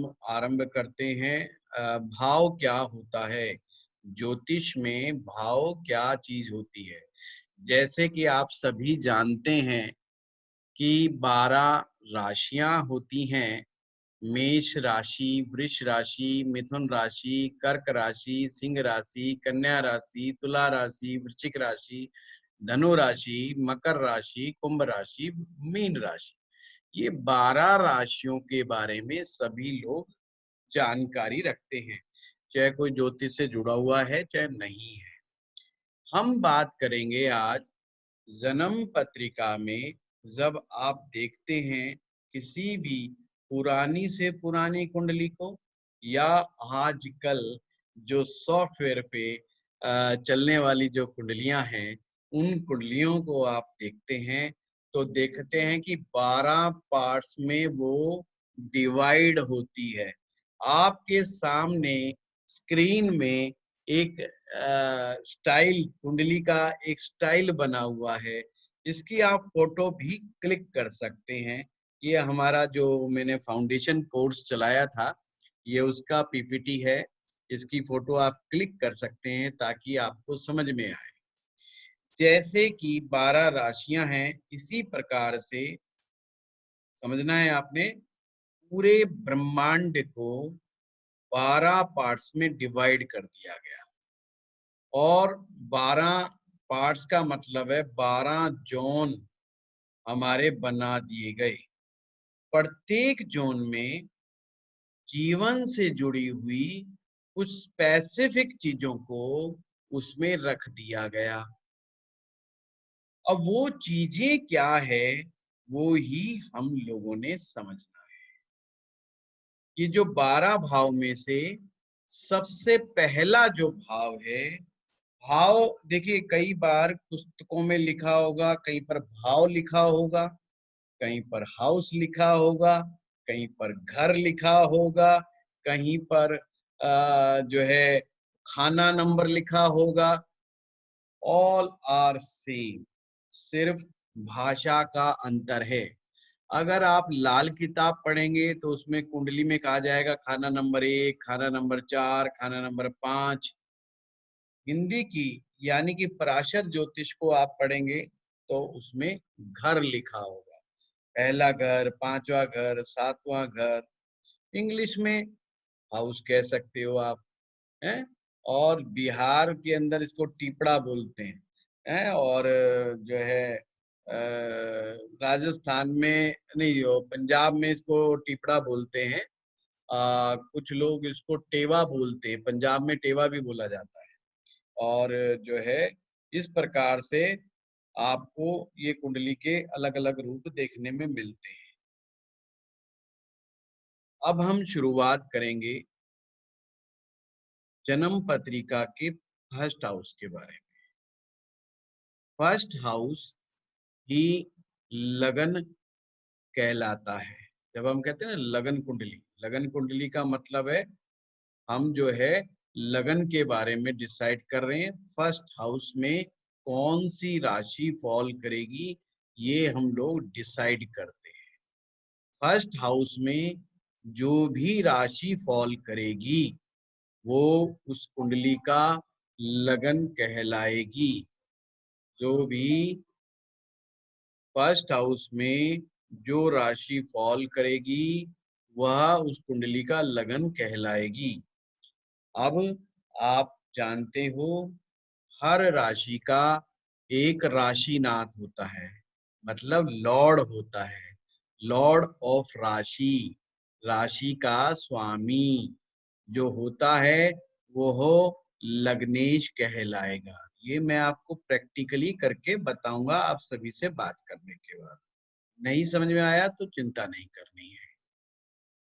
हम आरंभ करते हैं। भाव क्या होता है? ज्योतिष में भाव क्या चीज होती है? जैसे कि आप सभी जानते हैं कि 12 राशियां होती हैं। मेष राशि, वृष राशि, मिथुन राशि, कर्क राशि, सिंह राशि, कन्या राशि, तुला राशि, वृश्चिक राशि, धनु राशि, मकर राशि, कुंभ राशि, मीन राशि। ये 12 राशियों के बारे में सभी लोग जानकारी रखते हैं, चाहे कोई ज्योतिष से जुड़ा हुआ है चाहे नहीं है। हम बात करेंगे आज जन्म पत्रिका में। जब आप देखते हैं किसी भी पुरानी से पुरानी कुंडली को, या आजकल जो सॉफ्टवेयर पे चलने वाली जो कुंडलियां हैं, उन कुंडलियों को आप देखते हैं तो देखते हैं कि 12 पार्ट्स में वो डिवाइड होती है। आपके सामने स्क्रीन में एक स्टाइल, कुंडली का एक स्टाइल बना हुआ है। इसकी आप फोटो भी क्लिक कर सकते हैं। ये हमारा जो मैंने फाउंडेशन कोर्स चलाया था, ये उसका पीपीटी है। इसकी फोटो आप क्लिक कर सकते हैं ताकि आपको समझ में आए। जैसे कि 12 राशियां हैं, इसी प्रकार से समझना है आपने। पूरे ब्रह्मांड को 12 पार्ट्स में डिवाइड कर दिया गया, और 12 पार्ट्स का मतलब है 12 जोन हमारे बना दिए गए। प्रत्येक जोन में जीवन से जुड़ी हुई कुछ स्पेसिफिक चीजों को उसमें रख दिया गया। अब वो चीजें क्या है, वो ही हम लोगों ने समझना है। ये जो 12 भाव में से सबसे पहला जो भाव है, भाव देखिए, कई बार पुस्तकों में लिखा होगा, कहीं पर भाव लिखा होगा, कहीं पर हाउस लिखा होगा, कहीं पर घर लिखा होगा, कहीं पर जो है खाना नंबर लिखा होगा। ऑल आर सेम, सिर्फ भाषा का अंतर है। अगर आप लाल किताब पढ़ेंगे तो उसमें कुंडली में कहा जाएगा खाना नंबर 1, खाना नंबर 4, खाना नंबर 5। हिंदी की यानी कि पराशर ज्योतिष को आप पढ़ेंगे तो उसमें घर लिखा होगा, पहला घर, पांचवा घर, सातवां घर। इंग्लिश में हाउस कह सकते हो आप, हैं। और बिहार के अंदर इसको टीपड़ा बोलते हैं, और जो है राजस्थान में नहीं, हो पंजाब में इसको टीपड़ा बोलते हैं। कुछ लोग इसको टेवा बोलते हैं, पंजाब में टेवा भी बोला जाता है। और जो है इस प्रकार से आपको ये कुंडली के अलग अलग रूप देखने में मिलते हैं। अब हम शुरुआत करेंगे जन्म पत्रिका के फर्स्ट हाउस के बारे में। फर्स्ट हाउस ही लगन कहलाता है। जब हम कहते हैं ना लगन कुंडली, लगन कुंडली का मतलब है हम जो है लगन के बारे में डिसाइड कर रहे हैं। फर्स्ट हाउस में कौन सी राशि फॉल करेगी, ये हम लोग डिसाइड करते हैं। फर्स्ट हाउस में जो भी राशि फॉल करेगी वो उस कुंडली का लगन कहलाएगी। जो भी फर्स्ट हाउस में जो राशि फॉल करेगी वह उस कुंडली का लगन कहलाएगी। अब आप जानते हो हर राशि का एक राशिनाथ होता है, मतलब लॉर्ड होता है। लॉर्ड ऑफ राशि, राशि का स्वामी जो होता है वो हो लग्नेश कहलाएगा। ये मैं आपको प्रैक्टिकली करके बताऊंगा आप सभी से बात करने के बाद। नहीं समझ में आया तो चिंता नहीं करनी है।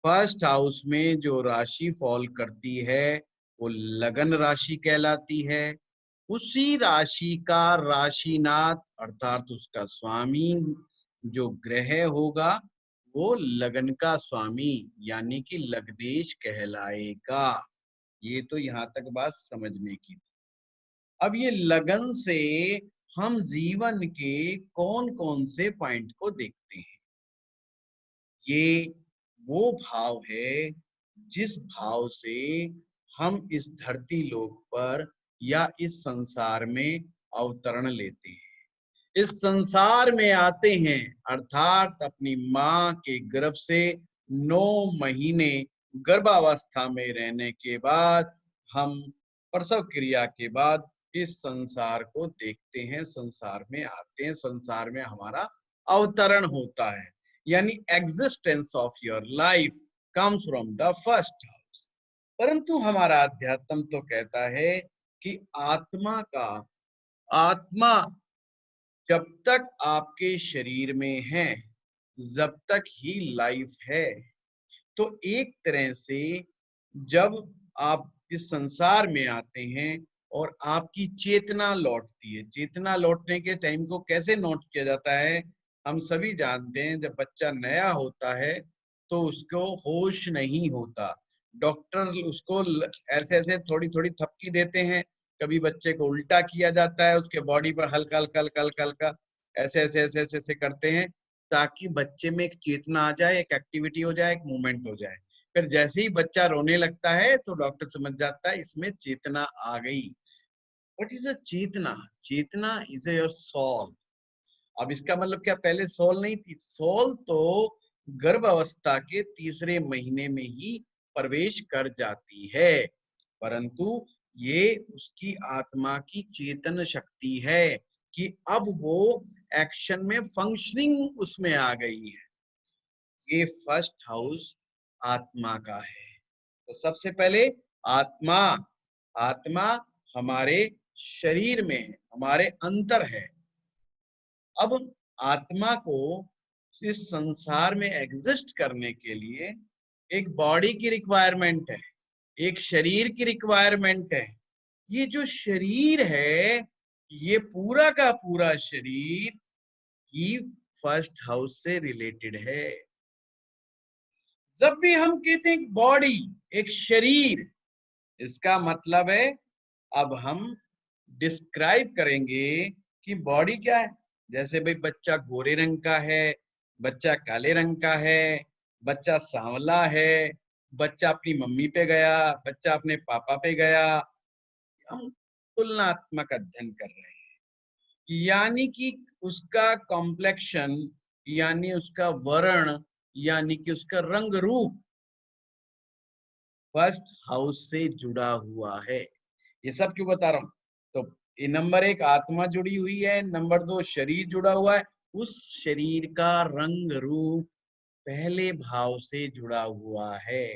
फर्स्ट हाउस में जो राशि फॉल करती है वो लगन राशि कहलाती है। उसी राशि का राशिनाथ अर्थात उसका स्वामी जो ग्रह होगा वो लगन का स्वामी यानी कि लग्नेश कहलाएगा। ये तो यहाँ तक बात समझने की थी। अब ये लगन से हम जीवन के कौन कौन से पॉइंट को देखते हैं। ये वो भाव है जिस भाव से हम इस धरती लोक पर या इस संसार में अवतरण लेते हैं, इस संसार में आते हैं, अर्थात अपनी माँ के गर्भ से 9 महीने गर्भावस्था में रहने के बाद हम प्रसव क्रिया के बाद इस संसार को देखते हैं, संसार में आते हैं, संसार में हमारा अवतरण होता है। यानी existence of your life comes from the first house. परंतु हमारा अध्यात्म तो कहता है कि आत्मा जब तक आपके शरीर में है, जब तक ही लाइफ है। तो एक तरह से जब आप इस संसार में आते हैं और आपकी चेतना लौटती है, चेतना लौटने के टाइम को कैसे नोट किया जाता है, हम सभी जानते हैं। जब बच्चा नया होता है तो उसको होश नहीं होता, डॉक्टर उसको ऐसे ऐसे थोड़ी थोड़ी थपकी देते हैं, कभी बच्चे को उल्टा किया जाता है, उसके बॉडी पर हल्का हल्का हल्का हल्का हल्का ऐसे ऐसे ऐसे ऐसे ऐसे करते हैं, ताकि बच्चे में एक चेतना आ जाए, एक एक्टिविटी हो जाए, एक मूवमेंट हो जाए। फिर जैसे ही बच्चा रोने लगता है तो डॉक्टर समझ जाता है इसमें चेतना आ गई। What is a chetna? Chetna is your soul. अब इसका मतलब क्या पहले सोल नहीं थी? सोल तो गर्भ अवस्था के तीसरे महीने में ही प्रवेश कर जाती है, परंतु ये उसकी आत्मा की चेतन शक्ति है कि अब वो एक्शन में, फंक्शनिंग उसमें आ गई है। ये फर्स्ट हाउस आत्मा का है। तो सबसे पहले आत्मा, आत्मा हमारे शरीर में है, हमारे अंतर है। अब आत्मा को इस संसार में एग्जिस्ट करने के लिए एक बॉडी की रिक्वायरमेंट है, एक शरीर की रिक्वायरमेंट है। ये जो शरीर है, ये पूरा का पूरा शरीर ही फर्स्ट हाउस से रिलेटेड है। जब भी हम कहते हैं बॉडी, एक शरीर, इसका मतलब है अब हम डिस्क्राइब करेंगे कि बॉडी क्या है। जैसे भाई बच्चा गोरे रंग का है, बच्चा काले रंग का है, बच्चा सांवला है, बच्चा अपनी मम्मी पे गया, बच्चा अपने पापा पे गया। हम तुलनात्मक अध्ययन कर रहे हैं, यानी कि उसका कॉम्प्लेक्शन, यानी उसका वर्ण, यानी कि उसका रंग रूप फर्स्ट हाउस से जुड़ा हुआ है। ये सब क्यों बता रहा हूं? तो ये नंबर 1 आत्मा जुड़ी हुई है, नंबर 2 शरीर जुड़ा हुआ है, उस शरीर का रंग रूप पहले भाव से जुड़ा हुआ है।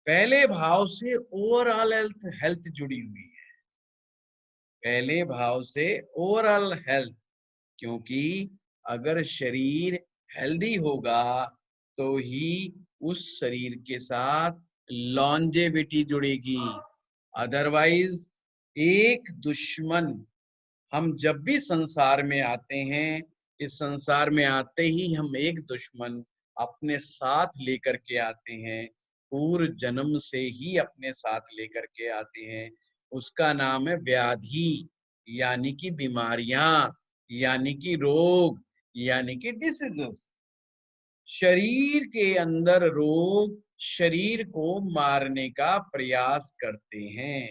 पहले भाव से ओवरऑल हेल्थ जुड़ी हुई है, पहले भाव से ओवरऑल हेल्थ। क्योंकि अगर शरीर हेल्दी होगा तो ही उस शरीर के साथ लॉन्जेविटी जुड़ेगी। अदरवाइज एक दुश्मन, हम जब भी संसार में आते हैं, इस संसार में आते ही हम एक दुश्मन अपने साथ लेकर के आते हैं, पूर्व जन्म से ही अपने साथ लेकर के आते हैं। उसका नाम है व्याधि, यानी कि बीमारियां, यानी कि रोग, यानी कि डिसीजेस। शरीर के अंदर रोग शरीर को मारने का प्रयास करते हैं,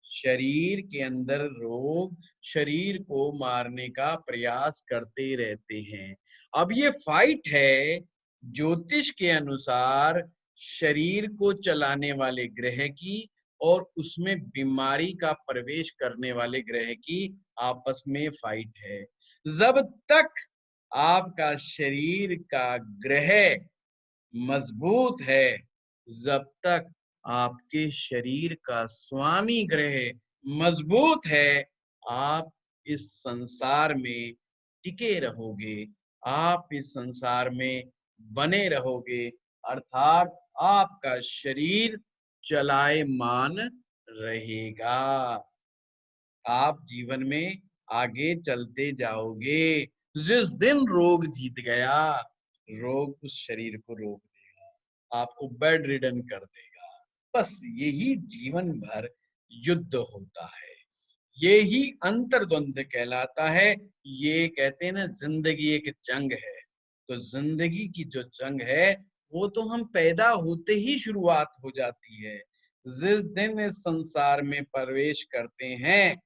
शरीर के अंदर रोग शरीर को मारने का प्रयास करते रहते हैं। अब ये फाइट है ज्योतिष के अनुसार शरीर को चलाने वाले ग्रह की और उसमें बीमारी का प्रवेश करने वाले ग्रह की आपस में फाइट है। जब तक आपका शरीर का ग्रह मजबूत है, जब तक आपके शरीर का स्वामी ग्रह मजबूत है, आप इस संसार में टिके रहोगे, आप इस संसार में बने रहोगे, अर्थात आपका शरीर चलायमान रहेगा। आप जीवन में आगे चलते जाओगे। जिस दिन रोग जीत गया, रोग उस शरीर को रोक देगा, आपको बेड रिडन कर देगा। बस यही जीवन भर युद्ध होता है, ये ही अंतर्द्वंद कहलाता है। ये कहते हैं ना, जिंदगी एक जंग है। तो जिंदगी की जो जंग है, वो तो हम पैदा होते ही शुरुआत हो जाती है। जिस दिन इस संसार में प्रवेश करते हैं,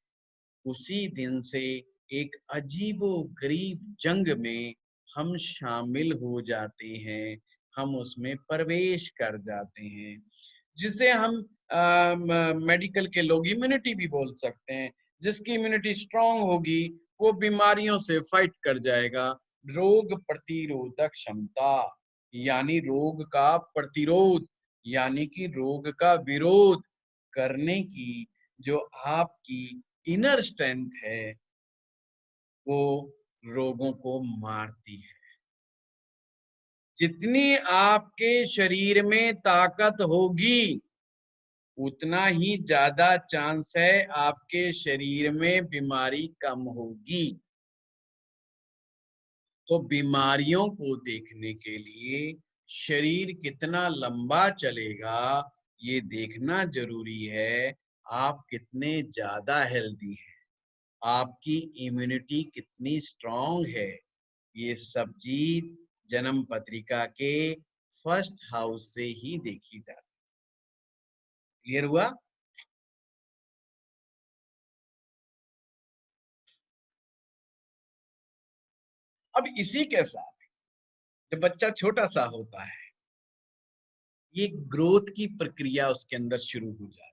उसी दिन से एक अजीबो-गरीब जंग में हम शामिल हो जाते हैं, हम उसमें प्रवेश कर जाते हैं, जिसे हम मेडिकल के लोग इम्यूनिटी भी बोल सकते हैं। जिसकी इम्यूनिटी स्ट्रांग होगी, वो बीमारियों से फाइट कर जाएगा। रोग प्रतिरोधक क्षमता, यानी रोग का प्रतिरोध, यानी कि रोग का विरोध करने की जो आपकी इनर स्ट्रेंथ है, वो रोगों को मारती है। जितनी आपके शरीर में ताकत होगी, उतना ही ज्यादा चांस है आपके शरीर में बीमारी कम होगी। तो बीमारियों को देखने के लिए शरीर कितना लंबा चलेगा, ये देखना जरूरी है। आप कितने ज्यादा हेल्दी हैं, आपकी इम्यूनिटी कितनी स्ट्रांग है, ये सब चीज जन्म पत्रिका के फर्स्ट हाउस से ही देखी जाती है। क्लियर हुआ? अब इसी के साथ जब बच्चा छोटा सा होता है, ये ग्रोथ की प्रक्रिया उसके अंदर शुरू हो जाती है।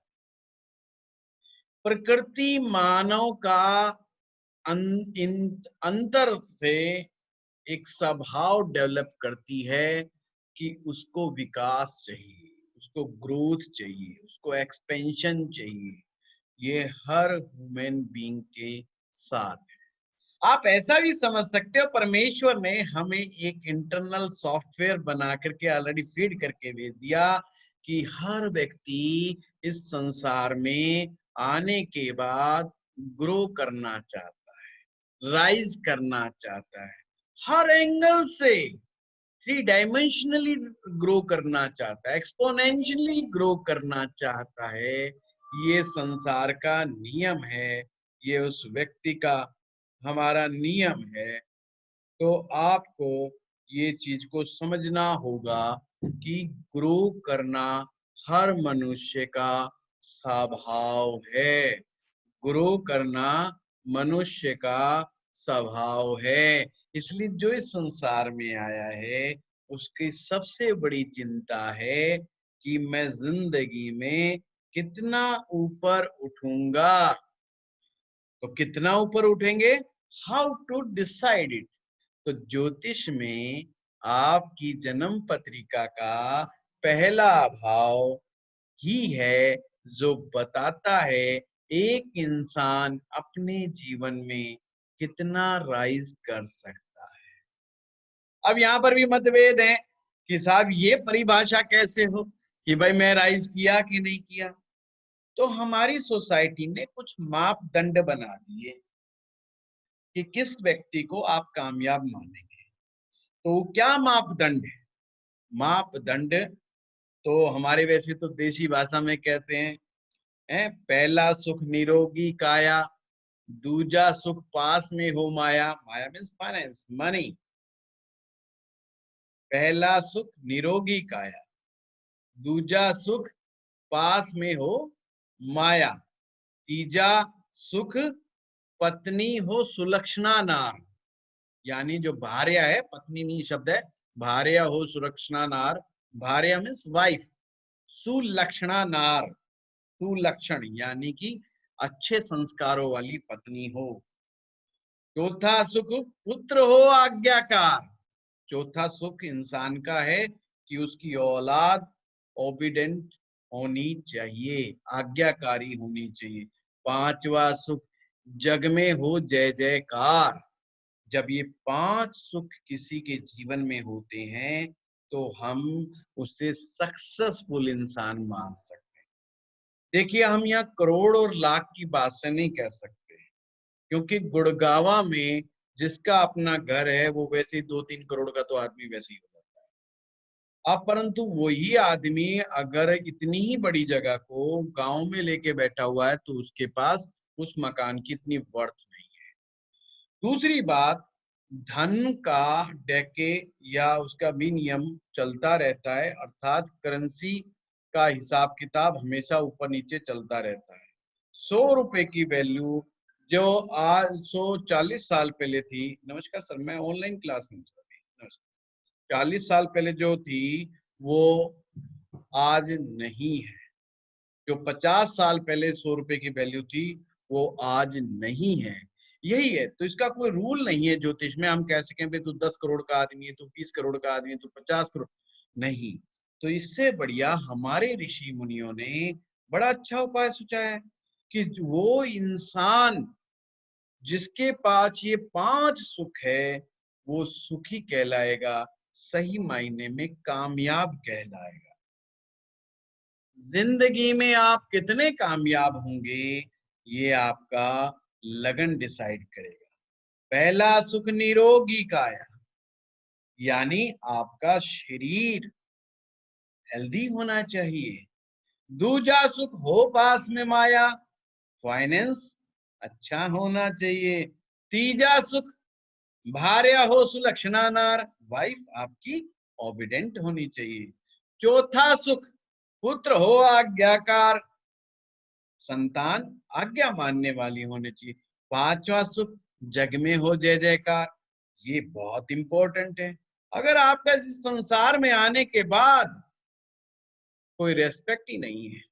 प्रकृति मानव का अंतर से एक स्वभाव डेवलप करती है कि उसको विकास चाहिए, उसको ग्रोथ चाहिए, उसको एक्सपेंशन चाहिए। ये हर ह्यूमन बीइंग के साथ है। आप ऐसा भी समझ सकते हो, परमेश्वर ने हमें एक इंटरनल सॉफ्टवेयर बना करके ऑलरेडी फीड करके भेज दिया कि हर व्यक्ति इस संसार में आने के बाद ग्रो करना चाहता है, राइज करना चाहता है, हर एंगल से थ्री डायमेंशनली ग्रो करना चाहता है, एक्सपोनेंशियली ग्रो करना चाहता है। ये संसार का नियम है, ये उस व्यक्ति का हमारा नियम है। तो आपको ये चीज को समझना होगा कि ग्रो करना हर मनुष्य का स्वभाव है। ग्रो करना मनुष्य का स्वभाव है। इसलिए जो इस संसार में आया है, उसकी सबसे बड़ी चिंता है कि मैं जिंदगी में कितना ऊपर उठूंगा। तो कितना ऊपर उठेंगे, हाउ टू डिसाइड इट। तो ज्योतिष में आपकी जन्म पत्रिका का पहला भाव ही है जो बताता है एक इंसान अपने जीवन में कितना राइज कर सकता है। अब यहाँ पर भी मतभेद है कि साहब ये परिभाषा कैसे हो कि भाई मैं राइज किया कि नहीं किया। तो हमारी सोसाइटी ने कुछ मापदंड बना दिए कि किस व्यक्ति को आप कामयाब मानेंगे। तो क्या मापदंड है? मापदंड तो हमारे वैसे तो देसी भाषा में कहते हैं, पहला सुख निरोगी काया, दूजा सुख पास में हो माया। माया मीन्स फाइनेंस, मनी। पहला सुख निरोगी काया, दूजा सुख पास में हो माया, तीजा सुख पत्नी हो सुलक्षणा नार। यानी जो भार्या है, पत्नी नहीं शब्द है, भार्या हो सुलक्षणा नार। भार्या मीन्स वाइफ। सुलक्षणा नार, सुलक्षण यानी कि अच्छे संस्कारों वाली पत्नी हो। चौथा सुख पुत्र हो आज्ञाकार। चौथा सुख इंसान का है कि उसकी औलाद ओबिडेंट होनी चाहिए, आज्ञाकारी होनी चाहिए। पांचवा सुख जग में हो जय जयकार। जब ये पांच सुख किसी के जीवन में होते हैं, तो हम उसे सक्सेसफुल इंसान मान सकते हैं। देखिए, हम यहाँ करोड़ और लाख की बात से नहीं कह सकते, क्योंकि गुड़गावा में जिसका अपना घर है, वो वैसे ही 2-3 करोड़ का तो आदमी वैसे ही हो जाता है। अब परंतु वही आदमी अगर इतनी ही बड़ी जगह को गांव में लेके बैठा हुआ है, तो उसके पास उस मकान की इतनी वर्थ नहीं है। दूसरी बात, धन का डेके या उसका भी नियम चलता रहता है, अर्थात करेंसी का हिसाब किताब हमेशा ऊपर नीचे चलता रहता है। 100 रुपए की वैल्यू जो आज 140 साल पहले थी, नमस्कार सर, मैं ऑनलाइन क्लास में हूँ सर अभी, नमस्कार, 40 साल पहले जो थी वो आज नहीं है। जो 50 साल पहले 100 रुपए की वैल्यू थी वो आज नहीं है। यही है, तो इसका कोई रूल नहीं है ज्योतिष में हम कह सकें भाई तू 10 करोड़ का आदमी है, तू 20 करोड़ का आदमी है, तू 50 करोड़, नहीं। तो इससे बढ़िया हमारे ऋषि मुनियों ने बड़ा अच्छा उपाय सोचा है कि वो इंसान जिसके पास ये 5 सुख है वो सुखी कहलाएगा, सही मायने में कामयाब कहलाएगा। जिंदगी में आप कितने कामयाब होंगे ये आपका लगन डिसाइड करेगा। पहला सुख निरोगी काया, यानी आपका शरीर हेल्दी होना चाहिए। दूजा सुख हो पास में माया, फाइनेंस अच्छा होना चाहिए। तीजा सुख भार्या हो सुलक्षणा नार, वाइफ आपकी ओबिडेंट होनी चाहिए। चौथा सुख पुत्र हो आज्ञाकार, संतान आज्ञा मानने वाली होनी चाहिए। पांचवा सुख जग में हो जय जयकार, ये बहुत इंपॉर्टेंट है। अगर आपका इस संसार में आने के बाद कोई रेस्पेक्ट ही नहीं है,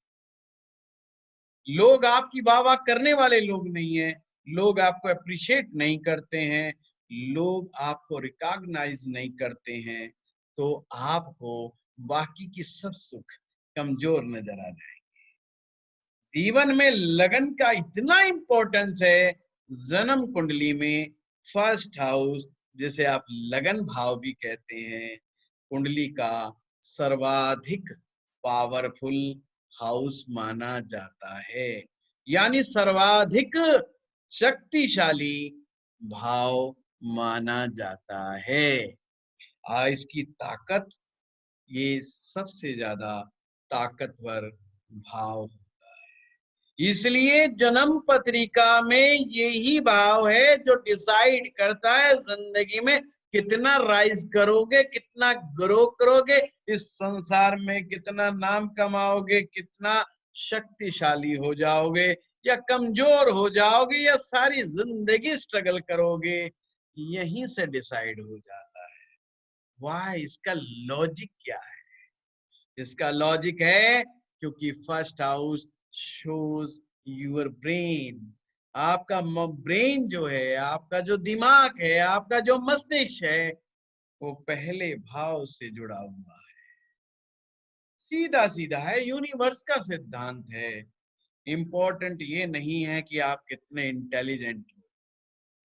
लोग आपकी वाह वाह करने वाले लोग नहीं है, लोग आपको अप्रिशिएट नहीं करते हैं, लोग आपको रिकॉग्नाइज नहीं करते हैं, तो आपको बाकी की सब सुख कमजोर नजर आ जाए। जीवन में लगन का इतना इंपॉर्टेंस है, जन्म कुंडली में फर्स्ट हाउस, जिसे आप लगन भाव भी कहते हैं, कुंडली का सर्वाधिक पावरफुल हाउस माना जाता है, यानी सर्वाधिक शक्तिशाली भाव माना जाता है। इसकी ताकत, ये सबसे ज्यादा ताकतवर भाव, इसलिए जन्म पत्रिका में यही भाव है जो डिसाइड करता है जिंदगी में कितना राइज करोगे, कितना ग्रो करोगे, इस संसार में कितना नाम कमाओगे, कितना शक्तिशाली हो जाओगे या कमजोर हो जाओगे या सारी जिंदगी स्ट्रगल करोगे, यहीं से डिसाइड हो जाता है। वाह, इसका लॉजिक क्या है? इसका लॉजिक है क्योंकि first house shows your brain, आपका ब्रेन जो है, आपका जो दिमाग है, आपका जो मस्तिष्क है, वो पहले भाव से जुड़ा हुआ है। सीधा सीधा है, यूनिवर्स का सिद्धांत है। इंपॉर्टेंट ये नहीं है कि आप कितने इंटेलिजेंट हो,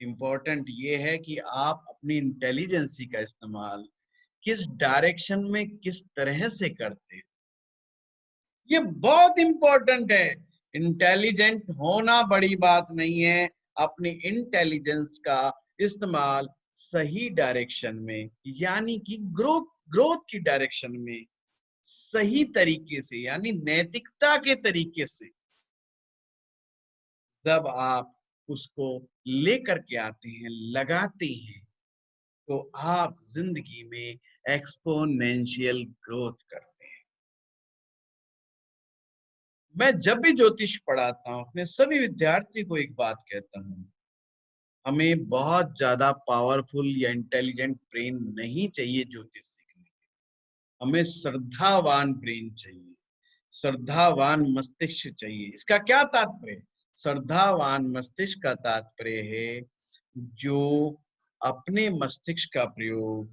इंपॉर्टेंट ये है कि आप अपनी इंटेलिजेंसी का इस्तेमाल किस डायरेक्शन में किस तरह से करते हैं, ये बहुत इंपॉर्टेंट है। इंटेलिजेंट होना बड़ी बात नहीं है, अपनी इंटेलिजेंस का इस्तेमाल सही डायरेक्शन में, यानी कि ग्रोथ ग्रोथ की डायरेक्शन में सही तरीके से, यानी नैतिकता के तरीके से जब आप उसको लेकर के आते हैं, लगाते हैं, तो आप जिंदगी में एक्सपोनेंशियल ग्रोथ करते हैं। मैं जब भी ज्योतिष पढ़ाता हूं, अपने सभी विद्यार्थी को एक बात कहता हूं, हमें बहुत ज्यादा पावरफुल या इंटेलिजेंट ब्रेन नहीं चाहिए ज्योतिष सीखने। हमें श्रद्धावान ब्रेन चाहिए, श्रद्धावान मस्तिष्क चाहिए। इसका क्या तात्पर्य? श्रद्धावान मस्तिष्क का तात्पर्य है जो अपने मस्तिष्क का प्रयोग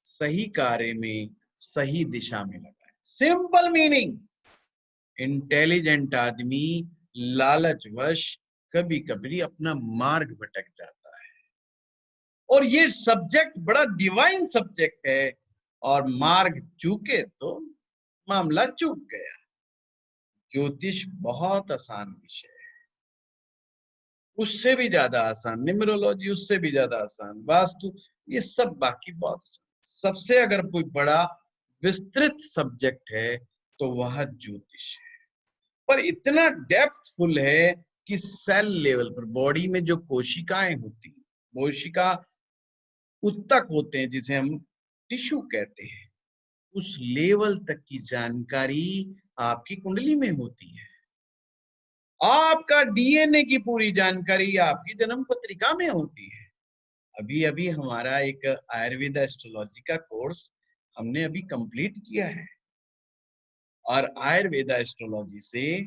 सही कार्य में, सही दिशा में लगाए। सिंपल मीनिंग, इंटेलिजेंट आदमी लालचवश कभी कभी अपना मार्ग भटक जाता है, और ये सब्जेक्ट बड़ा डिवाइन सब्जेक्ट है, और मार्ग चूके तो मामला चूक गया। ज्योतिष बहुत आसान विषय है, उससे भी ज्यादा आसान, न्यूमरोलॉजी उससे भी ज्यादा आसान, वास्तु, ये सब बाकी बहुत आसान। सबसे अगर कोई बड़ा विस्तृत सब्जेक्ट है तो वह ज्योतिष है, पर इतना डेप्थफुल है कि सेल लेवल पर, बॉडी में जो कोशिकाएं होती, कोशिका उत्तक होते हैं जिसे हम टिश्यू कहते हैं, उस लेवल तक की जानकारी आपकी कुंडली में होती है। आपका डीएनए की पूरी जानकारी आपकी जन्म पत्रिका में होती है। अभी अभी हमारा एक आयुर्वेद एस्ट्रोलॉजी का कोर्स हमने अभी कंप्लीट किया है, और आयुर्वेद एस्ट्रोलॉजी से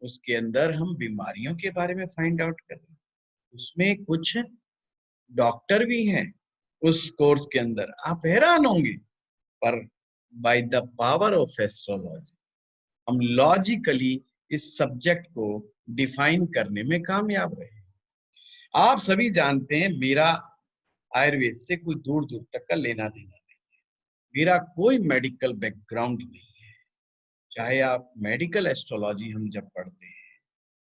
उसके अंदर हम बीमारियों के बारे में फाइंड आउट कर रहे हैं। उसमें कुछ डॉक्टर भी हैं उस कोर्स के अंदर, आप हैरान होंगे। पर bye the power of astrology हम लॉजिकली इस सब्जेक्ट को डिफाइन करने में कामयाब रहे। आप सभी जानते हैं मेरा आयुर्वेद से कोई दूर दूर तक का लेना देना नहीं, मेरा कोई मेडिकल बैकग्राउंड नहीं है। चाहे आप मेडिकल एस्ट्रोलॉजी हम जब पढ़ते हैं,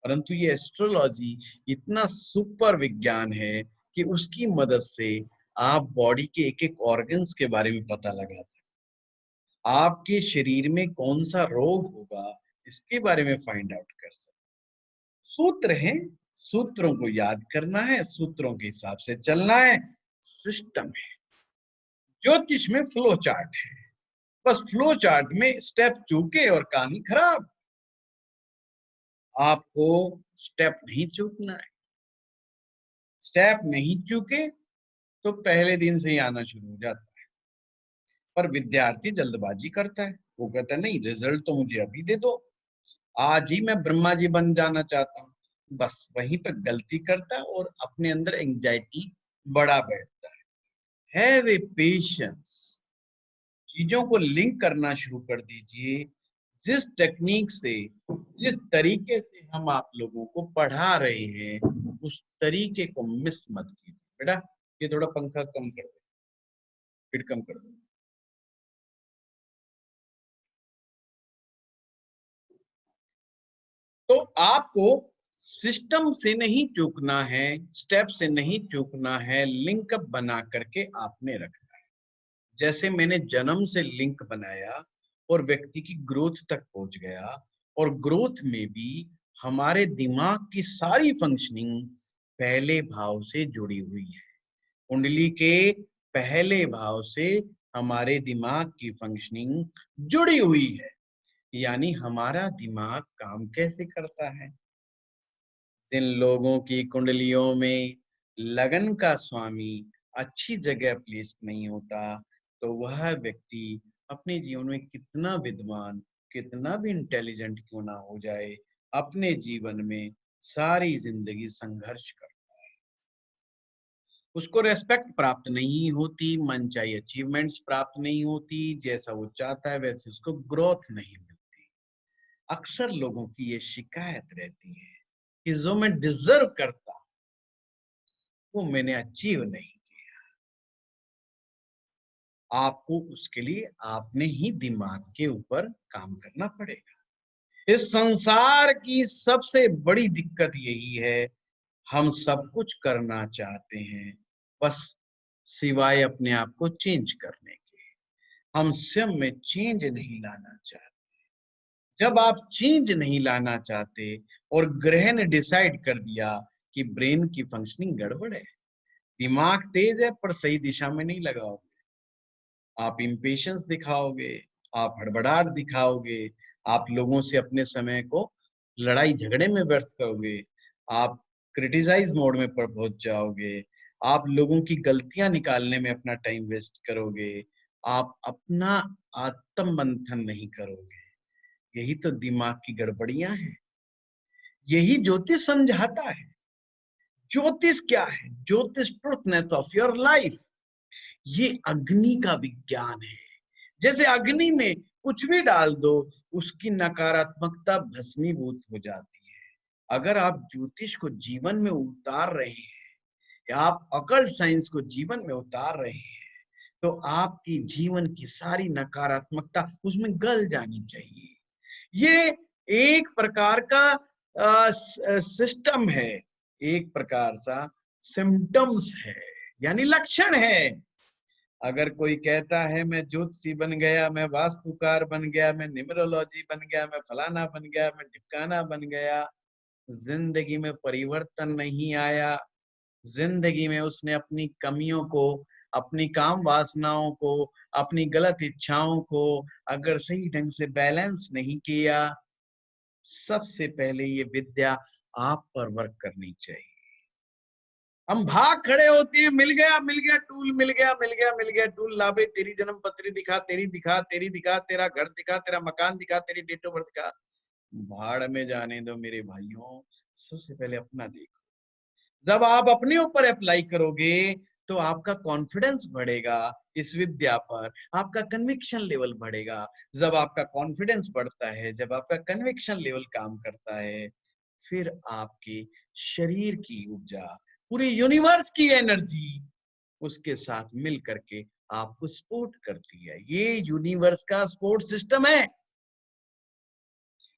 परंतु ये एस्ट्रोलॉजी इतना सुपर विज्ञान है कि उसकी मदद से आप बॉडी के एक एक ऑर्गन्स के बारे में पता लगा सकते, आपके शरीर में कौन सा रोग होगा इसके बारे में फाइंड आउट कर सकते। सूत्र हैं, सूत्रों को याद करना है, सूत्रों के हिसाब से चलना है, सिस्टम है। ज्योतिष में फ्लो चार्ट है, बस फ्लो चार्ट में स्टेप चूके और कहानी खराब। आपको स्टेप नहीं चूकना है। स्टेप नहीं चूके तो पहले दिन से ही आना शुरू हो जाता है। पर विद्यार्थी जल्दबाजी करता है, वो कहता है नहीं रिजल्ट तो मुझे अभी दे दो, आज ही मैं ब्रह्मा जी बन जाना चाहता हूँ। बस वहीं पर गलती करता है और अपने अंदर एंजाइटी बढ़ा बैठता है। हैव ए पेशेंस, चीजों को लिंक करना शुरू कर दीजिए। जिस टेक्निक से, जिस तरीके से हम आप लोगों को पढ़ा रहे हैं, उस तरीके को मिस मत कीजिए। बेटा ये थोड़ा पंखा कम कर दो, फिर कम कर दो। तो आपको सिस्टम से नहीं चूकना है, स्टेप से नहीं चूकना है, लिंक बना करके आपने रखना है। जैसे मैंने जन्म से लिंक बनाया और व्यक्ति की ग्रोथ तक पहुंच गया, और ग्रोथ में भी हमारे दिमाग की सारी फंक्शनिंग पहले भाव से जुड़ी हुई है। कुंडली के पहले भाव से हमारे दिमाग की फंक्शनिंग जुड़ी हुई है। यानी हमारा दिमाग काम कैसे करता है। जिन लोगों की कुंडलियों में लगन का स्वामी अच्छी जगह प्लेस नहीं होता, तो वह व्यक्ति अपने जीवन में कितना विद्वान, कितना भी इंटेलिजेंट क्यों ना हो जाए, अपने जीवन में सारी जिंदगी संघर्ष करता है। उसको रेस्पेक्ट प्राप्त नहीं होती, मनचाही अचीवमेंट्स प्राप्त नहीं होती, जैसा वो चाहता है वैसे उसको ग्रोथ नहीं मिलती। अक्सर लोगों की ये शिकायत रहती है कि जो मैं डिजर्व करता वो मैंने अचीव नहीं किया। आपको उसके लिए आपने ही दिमाग के ऊपर काम करना पड़ेगा। इस संसार की सबसे बड़ी दिक्कत यही है, हम सब कुछ करना चाहते हैं, बस सिवाय अपने आप को चेंज करने के। हम स्वयं में चेंज नहीं लाना चाहते। जब आप चेंज नहीं लाना चाहते और ग्रह ने डिसाइड कर दिया कि ब्रेन की फंक्शनिंग गड़बड़ है, दिमाग तेज है पर सही दिशा में नहीं लगाओगे, आप इम्पेशंस दिखाओगे, आप हड़बड़ाहट दिखाओगे, आप लोगों से अपने समय को लड़ाई झगड़े में व्यर्थ करोगे, आप क्रिटिसाइज मोड में पर पहुंच जाओगे, आप लोगों की गलतियां निकालने में अपना टाइम वेस्ट करोगे, आप अपना आत्म मंथन नहीं करोगे। यही तो दिमाग की गड़बड़ियां हैं, यही ज्योतिष समझाता है। ज्योतिष क्या है? ज्योतिष ट्रुथनेस ऑफ योर लाइफ। ये अग्नि का विज्ञान है। जैसे अग्नि में कुछ भी डाल दो, उसकी नकारात्मकता भस्मीभूत हो जाती है। अगर आप ज्योतिष को जीवन में उतार रहे हैं, या आप अकल्ट साइंस को जीवन में उतार रहे हैं, तो आपकी जीवन की सारी नकारात्मकता उसमें गल जानी चाहिए। ये एक प्रकार का सिस्टम है, एक प्रकार सा सिम्टम्स है, यानी लक्षण है। अगर कोई कहता है मैं ज्योतिषी बन गया, मैं वास्तुकार बन गया, मैं न्यूमरोलॉजी बन गया, मैं फलाना बन गया, मैं ढिमकाना बन गया, जिंदगी में परिवर्तन नहीं आया, जिंदगी में उसने अपनी कमियों को अपनी काम वासनाओं को, अपनी गलत इच्छाओं को अगर सही ढंग से बैलेंस नहीं किया, सबसे पहले ये विद्या आप पर वर्क करनी चाहिए। हम भाग खड़े होते हैं, मिल गया टूल, मिल गया टूल, ला भाई तेरी जन्म पत्री दिखा, तेरी दिखा, तेरा घर दिखा, तेरा मकान दिखा, तेरी डेट ऑफ बर्थ दिखा। भाड़ में जाने दो मेरे भाइयों, सबसे पहले अपना देखो। जब आप अपने ऊपर अप्लाई करोगे तो आपका कॉन्फिडेंस बढ़ेगा इस विद्या पर, आपका कन्विक्शन लेवल बढ़ेगा। जब आपका कॉन्फिडेंस बढ़ता है, जब आपका कन्विक्शन लेवल काम करता है, फिर आपके शरीर की ऊर्जा, पूरी यूनिवर्स की एनर्जी उसके साथ मिल करके आपको सपोर्ट करती है। ये यूनिवर्स का सपोर्ट सिस्टम है।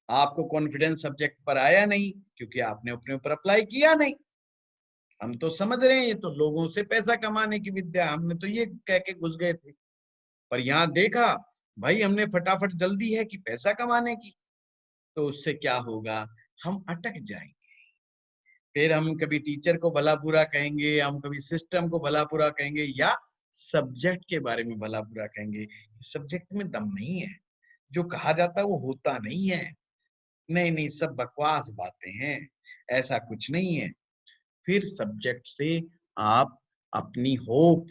आपको कॉन्फिडेंस सब्जेक्ट पर आया नहीं क्योंकि आपने अपने ऊपर अप्लाई किया नहीं। हम तो समझ रहे हैं ये तो लोगों से पैसा कमाने की विद्या, हमने तो ये कह के घुस गए थे। पर यहाँ देखा भाई, हमने फटाफट जल्दी है कि पैसा कमाने की, तो उससे क्या होगा, हम अटक जाएंगे। फिर हम कभी टीचर को भला बुरा कहेंगे, हम कभी सिस्टम को भला बुरा कहेंगे, या सब्जेक्ट के बारे में भला बुरा कहेंगे। सब्जेक्ट में दम नहीं है, जो कहा जाता है वो होता नहीं है। नहीं नहीं, सब बकवास बातें हैं, ऐसा कुछ नहीं है। फिर सब्जेक्ट से आप अपनी होप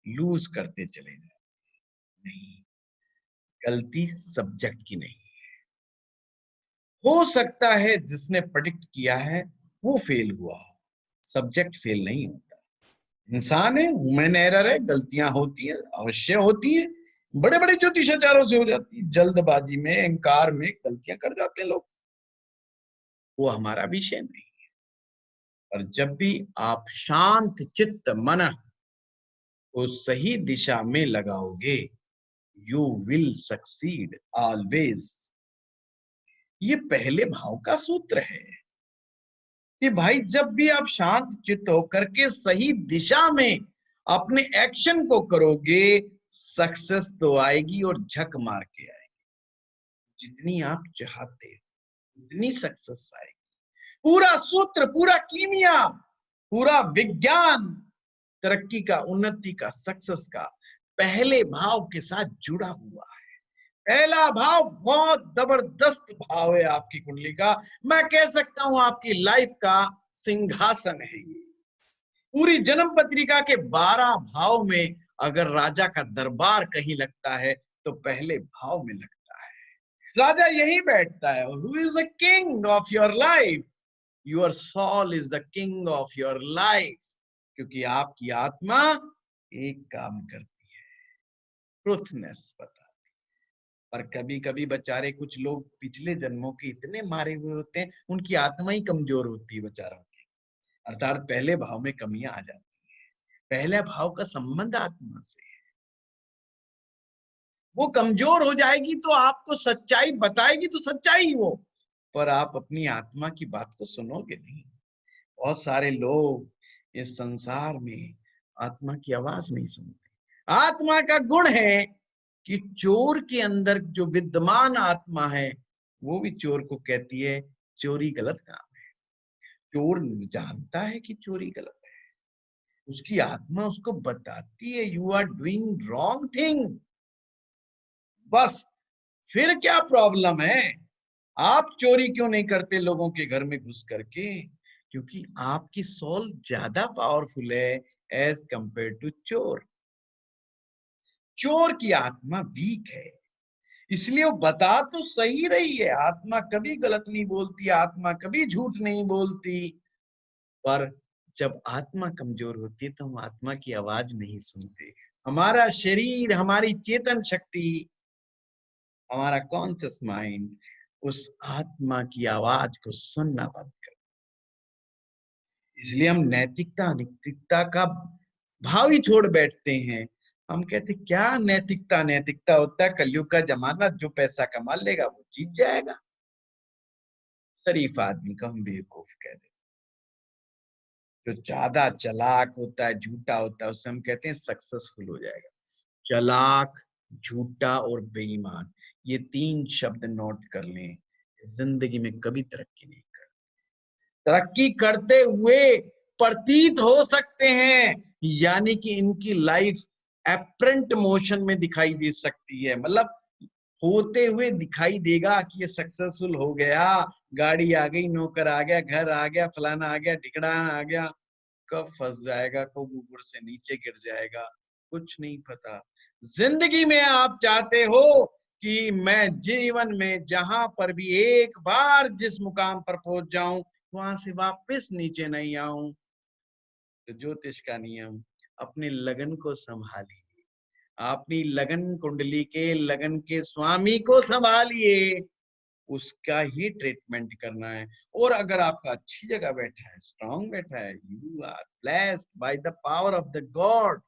लूज करते चले जाए। नहीं, गलती सब्जेक्ट की नहीं। हो सकता है जिसने प्रेडिक्ट किया है वो फेल हुआ हो, सब्जेक्ट फेल नहीं होता। इंसान है, ह्यूमन एरर है, गलतियां होती है, अवश्य होती है। बड़े बड़े ज्योतिषाचारों से हो जाती है, जल्दबाजी में, अहंकार में गलतियां कर जाते हैं लोग, वो हमारा विषय नहीं। और जब भी आप शांत चित्त मन को सही दिशा में लगाओगे, यू विल सक्सीड ऑलवेज। ये पहले भाव का सूत्र है कि भाई जब भी आप शांत चित्त होकर के सही दिशा में अपने एक्शन को करोगे, सक्सेस तो आएगी और झक मार के आएगी। जितनी आप चाहते हो उतनी सक्सेस आएगी। पूरा सूत्र, पूरा कीमिया, पूरा विज्ञान तरक्की का, उन्नति का, सक्सेस का पहले भाव के साथ जुड़ा हुआ है। पहला भाव बहुत जबरदस्त भाव है आपकी कुंडली का। मैं कह सकता हूं आपकी लाइफ का सिंहासन है ये। पूरी जन्म पत्रिका के 12 भाव में अगर राजा का दरबार कहीं लगता है तो पहले भाव में लगता है। राजा यही बैठता है। Who is the king of your life? Your soul is the king of your life. क्योंकि आपकी आत्मा एक काम करती है, ट्रुथनेस बताती। पर कभी कभी बेचारे कुछ लोग पिछले जन्मों के इतने मारे हुए होते हैं, उनकी आत्मा ही कमजोर होती है बेचारों की, अर्थात पहले भाव में कमियां आ जाती है। पहले भाव का संबंध आत्मा से है। वो कमजोर हो जाएगी तो आपको सच्चाई बताएगी तो सच्चाई ही वो, पर आप अपनी आत्मा की बात को सुनोगे नहीं। बहुत सारे लोग इस संसार में आत्मा की आवाज नहीं सुनते। आत्मा का गुण है कि चोर के अंदर जो विद्यमान आत्मा है वो भी चोर को कहती है चोरी गलत काम है। चोर जानता है कि चोरी गलत है, उसकी आत्मा उसको बताती है you are doing wrong thing. बस फिर क्या प्रॉब्लम है? आप चोरी क्यों नहीं करते लोगों के घर में घुस करके? क्योंकि आपकी सोल ज्यादा पावरफुल है एज कंपेयर टू चोर। चोर की आत्मा वीक है, इसलिए वो बता तो सही रही है, आत्मा कभी गलत नहीं बोलती, आत्मा कभी झूठ नहीं बोलती। पर जब आत्मा कमजोर होती है तो हम आत्मा की आवाज नहीं सुनते। हमारा शरीर, हमारी चेतन शक्ति, हमारा कॉन्शियस माइंड उस आत्मा की आवाज को सुनना बंद कर। इसलिए हम नैतिकता अनैतिकता का भाव ही छोड़ बैठते हैं। हम कहते क्या नैतिकता, नैतिकता होता है कलयुग का जमाना, जो पैसा कमा लेगा वो जीत जाएगा। शरीफ आदमी को हम बेवकूफ कह देते। जो ज्यादा चालाक होता है, झूठा होता है, उससे हम कहते हैं सक्सेसफुल हो जाएगा। चालाक, झूठा और बेईमान, ये 3 शब्द नोट कर लें, जिंदगी में कभी तरक्की नहीं कर। तरक्की करते हुए प्रतीत हो सकते हैं, यानी कि इनकी लाइफ एपरेंट मोशन में दिखाई दे सकती है, मतलब होते हुए दिखाई देगा कि ये सक्सेसफुल हो गया, गाड़ी आ गई, नौकर आ गया, घर आ गया, फलाना आ गया, ठिकराना आ गया। कब फंस जाएगा, कब ऊपर से नीचे गिर जाएगा, कुछ नहीं पता। जिंदगी में आप चाहते हो कि मैं जीवन में जहां पर भी एक बार जिस मुकाम पर पहुंच जाऊं, वहां से वापस नीचे नहीं आऊं, तो ज्योतिष का नियम, अपनी लगन को संभालिए, अपनी लगन कुंडली के लगन के स्वामी को संभालिए, उसका ही ट्रीटमेंट करना है। और अगर आपका अच्छी जगह बैठा है, स्ट्रांग बैठा है, you are blessed by the power of the God.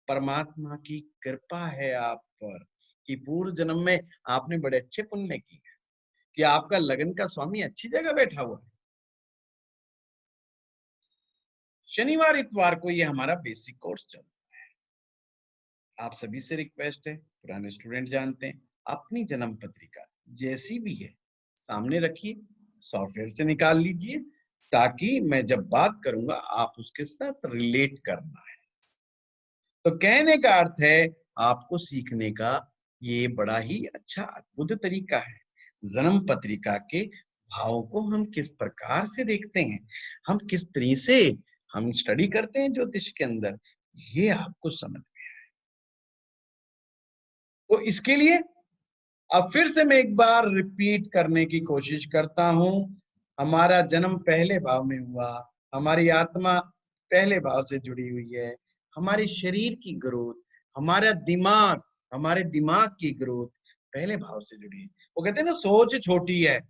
परमात्मा की कृपा है आप पर कि पूर्व जन्म में आपने बड़े अच्छे पुण्य किए कि आपका लगन का स्वामी अच्छी जगह बैठा हुआ है। शनिवार इतवार को ये हमारा बेसिक कोर्स चल, आप सभी से रिक्वेस्ट है, पुराने स्टूडेंट जानते हैं, अपनी जन्म पत्रिका जैसी भी है सामने रखिए, सॉफ्टवेयर से निकाल लीजिए, ताकि मैं जब बात करूंगा आप उसके साथ रिलेट करना है। तो कहने का अर्थ है, आपको सीखने का ये बड़ा ही अच्छा अद्भुत तरीका है। जन्म पत्रिका के भावों को हम किस प्रकार से देखते हैं, हम किस तरह से हम स्टडी करते हैं ज्योतिष के अंदर, ये आपको समझ में। तो इसके लिए अब फिर से मैं एक बार रिपीट करने की कोशिश करता हूं। हमारा जन्म पहले भाव में हुआ, हमारी आत्मा पहले भाव से जुड़ी हुई है, हमारे शरीर की ग्रोथ, हमारा दिमाग, हमारे दिमाग की ग्रोथ पहले भाव से जुड़ी है। वो कहते हैं ना, सोच छोटी है,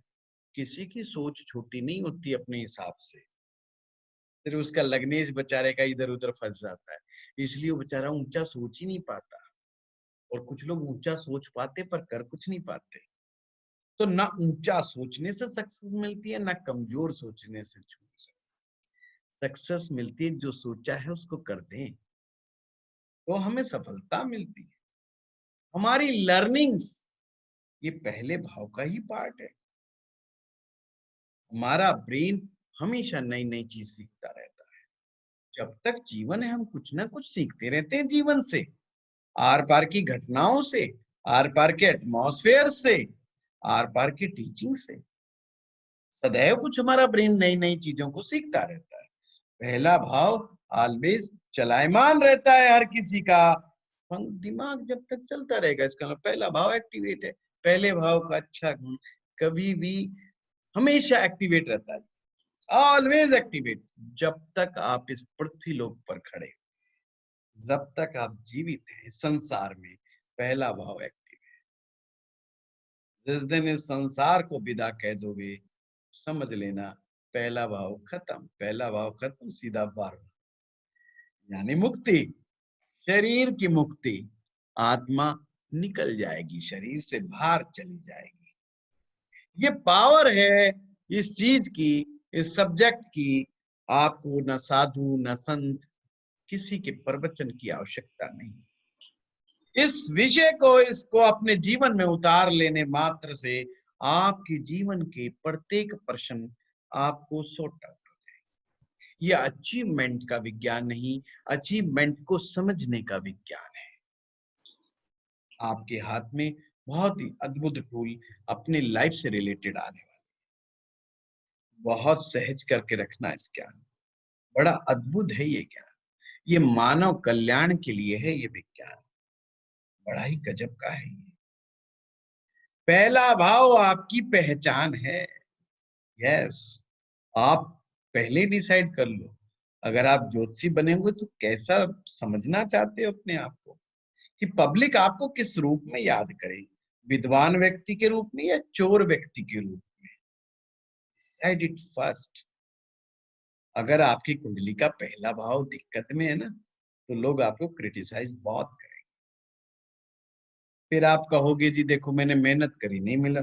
किसी की सोच छोटी नहीं होती अपने हिसाब से, फिर उसका लग्नेश बेचारे का इधर उधर फंस जाता है, इसलिए वो बेचारा ऊंचा सोच ही नहीं पाता। और कुछ लोग ऊंचा सोच पाते पर कर कुछ नहीं पाते। तो ना ऊंचा सोचने से सक्सेस मिलती है, ना कमजोर सोचने से सक्सेस मिलती है। जो सोचा है उसको कर दें तो हमें सफलता मिलती है। हमारी लर्निंग्स ये पहले भाव का ही पार्ट है। हमारा ब्रेन हमेशा नई नई चीज सीखता रहता है। जब तक जीवन है हम कुछ ना कुछ सीखते रहते हैं जीवन से, आर पार की घटनाओं से, आर पार के एटमॉस्फेयर से, आर पार की टीचिंग से। सदैव कुछ हमारा ब्रेन नई नई चीजों को सीखता रहता है। पहला भाव ऑलवेज चलायमान रहता है हर किसी का। दिमाग जब तक चलता रहेगा, इसका मतलब पहला भाव एक्टिवेट है। पहले भाव का अच्छा गुण कभी भी हमेशा एक्टिवेट रहता है, ऑलवेज एक्टिवेट। जब तक आप इस पृथ्वी लोक पर खड़े, जब तक आप जीवित हैं इस संसार में, पहला भाव एक्टिव है। जिस दिन इस संसार को विदा कह दोगे, समझ लेना पहला भाव खत्म, पहला भाव खत्म, सीधा 12वां, यानी मुक्ति, शरीर की मुक्ति। आत्मा निकल जाएगी, शरीर से बाहर चली जाएगी। ये पावर है इस चीज की, इस सब्जेक्ट की। आपको न साधु न संत किसी के प्रवचन की आवश्यकता नहीं। इस विषय को, इसको अपने जीवन में उतार लेने मात्र से आपके जीवन के प्रत्येक प्रश्न आपको सॉर्ट आउट। ये अचीवमेंट का विज्ञान नहीं, अचीवमेंट को समझने का विज्ञान है। आपके हाथ में बहुत ही अद्भुत टूल अपने लाइफ से रिलेटेड आने वाले, बहुत सहज करके रखना इस ज्ञान। बड़ा अद्भुत है ये ज्ञान, ये मानव कल्याण के लिए है ये विज्ञान, बड़ा ही गजब का है ये। पहला भाव आपकी पहचान है। यस, आप पहले डिसाइड कर लो, अगर आप ज्योतिषी बनेंगे तो कैसा समझना चाहते हो अपने आप को, कि पब्लिक आपको किस रूप में याद करे, विद्वान व्यक्ति के रूप में या चोर व्यक्ति के रूप में। Decide it first. अगर आपकी कुंडली का पहला भाव दिक्कत में है ना, तो लोग आपको क्रिटिसाइज बहुत करेंगे। फिर आप कहोगे जी देखो मैंने मेहनत करी नहीं मिला।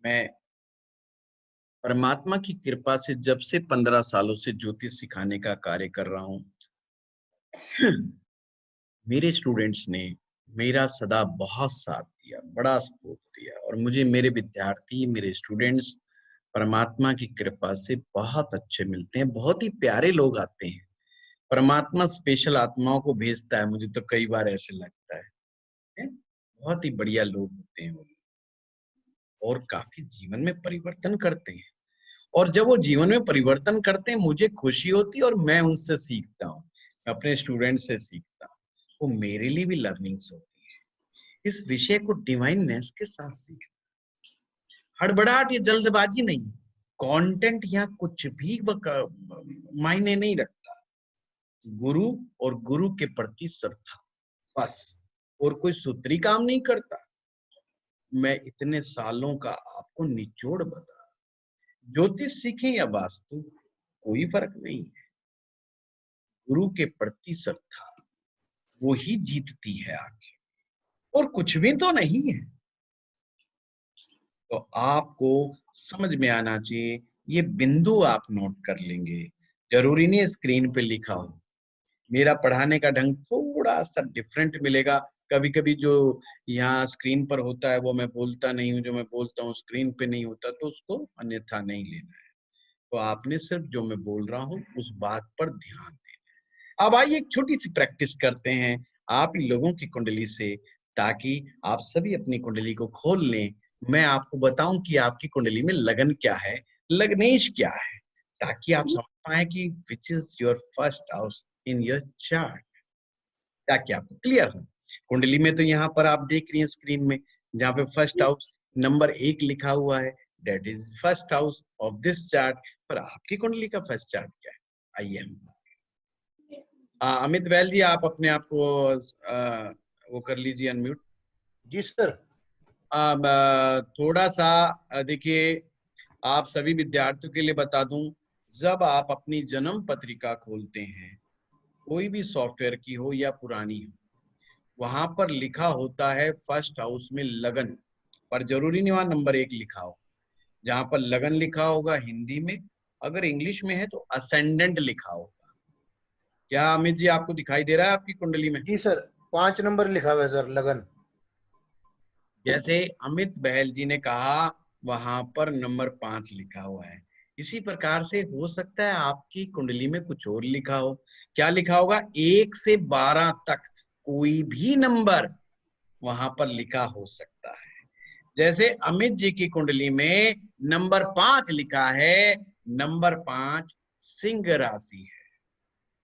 मैं परमात्मा की कृपा से जब से 15 सालों से ज्योतिष सिखाने का कार्य कर रहा हूं, मेरे स्टूडेंट्स ने मेरा सदा बहुत साथ दिया, बड़ा सपोर्ट दिया और मुझे मेरे विद्यार्थी, मेरे स्टूडेंट्स परमात्मा की कृपा से बहुत अच्छे मिलते हैं, बहुत ही प्यारे लोग आते हैं। परमात्मा स्पेशल आत्माओं को भेजता है, मुझे तो कई बार ऐसे लगता है, हैं? बहुत ही बढ़िया लोग होते हैं वो और काफ़ी जीवन में परिवर्तन करते हैं। और जब वो जीवन में परिवर्तन करते हैं, मुझे खुशी होती है और मैं उनसे सीखता हूँ, मैं अपने स्टूडेंट से सीखता हूँ। वो मेरे लिए भी लर्निंग्स होती है। इस विषय को डिवाइननेस के साथ सीखना, हड़बड़ाहट या जल्दबाजी नहीं, कंटेंट यहाँ कुछ भी मायने नहीं रखता। गुरु और गुरु के प्रति श्रद्धा, बस, और कोई सूत्री काम नहीं करता। मैं इतने सालों का आपको निचोड़ बता, ज्योतिष सीखें या वास्तु, कोई फर्क नहीं है। गुरु के प्रति श्रद्धा वो ही जीतती है आगे, और कुछ भी तो नहीं है। तो आपको समझ में आना चाहिए, ये बिंदु आप नोट कर लेंगे। जरूरी नहीं है स्क्रीन पे लिखा हो। मेरा पढ़ाने का ढंग थोड़ा सा डिफरेंट मिलेगा। कभी कभी जो यहाँ स्क्रीन पर होता है वो मैं बोलता नहीं हूँ, जो मैं बोलता हूँ स्क्रीन पे नहीं होता, तो उसको अन्यथा नहीं लेना है। तो आपने सिर्फ जो मैं बोल रहा हूँ उस बात पर ध्यान दें। अब आइए एक छोटी सी प्रैक्टिस करते हैं आप ही लोगों की कुंडली से, ताकि आप सभी अपनी कुंडली को खोल लें। मैं आपको बताऊं कि आपकी कुंडली में लगन क्या है, लग्नेश क्या है, ताकि आप समझ पाए कि which is your first house in your chart, ताकि आपको क्लियर हो। कुंडली में तो यहाँ पर आप देख रही हैं स्क्रीन में, जहाँ पे फर्स्ट हाउस नंबर 1 लिखा हुआ है, that is first house of this chart. पर आपकी कुंडली का फर्स्ट चार्ट क्या है, आइए हम अमित बैल जी, आप अपने आप को वो कर लीजिए अनम्यूट। जी सर। अब थोड़ा सा देखिए, आप सभी विद्यार्थियों के लिए बता दूं, जब आप अपनी जन्म पत्रिका खोलते हैं, कोई भी सॉफ्टवेयर की हो या पुरानी हो, वहां पर लिखा होता है फर्स्ट हाउस में लगन, पर जरूरी नहीं वहां नंबर 1 लिखा हो। जहां पर लगन लिखा होगा हिंदी में, अगर इंग्लिश में है तो असेंडेंट लिखा होगा। क्या अमित जी आपको दिखाई दे रहा है आपकी कुंडली में? जी सर, 5 नंबर लिखा हुआ है सर, लगन। जैसे अमित बहल जी ने कहा, वहां पर नंबर 5 लिखा हुआ है। इसी प्रकार से हो सकता है आपकी कुंडली में कुछ और लिखा हो। क्या लिखा होगा? 1 से 12 तक कोई भी नंबर वहां पर लिखा हो सकता है। जैसे अमित जी की कुंडली में नंबर 5 लिखा है, नंबर 5 सिंह राशि है,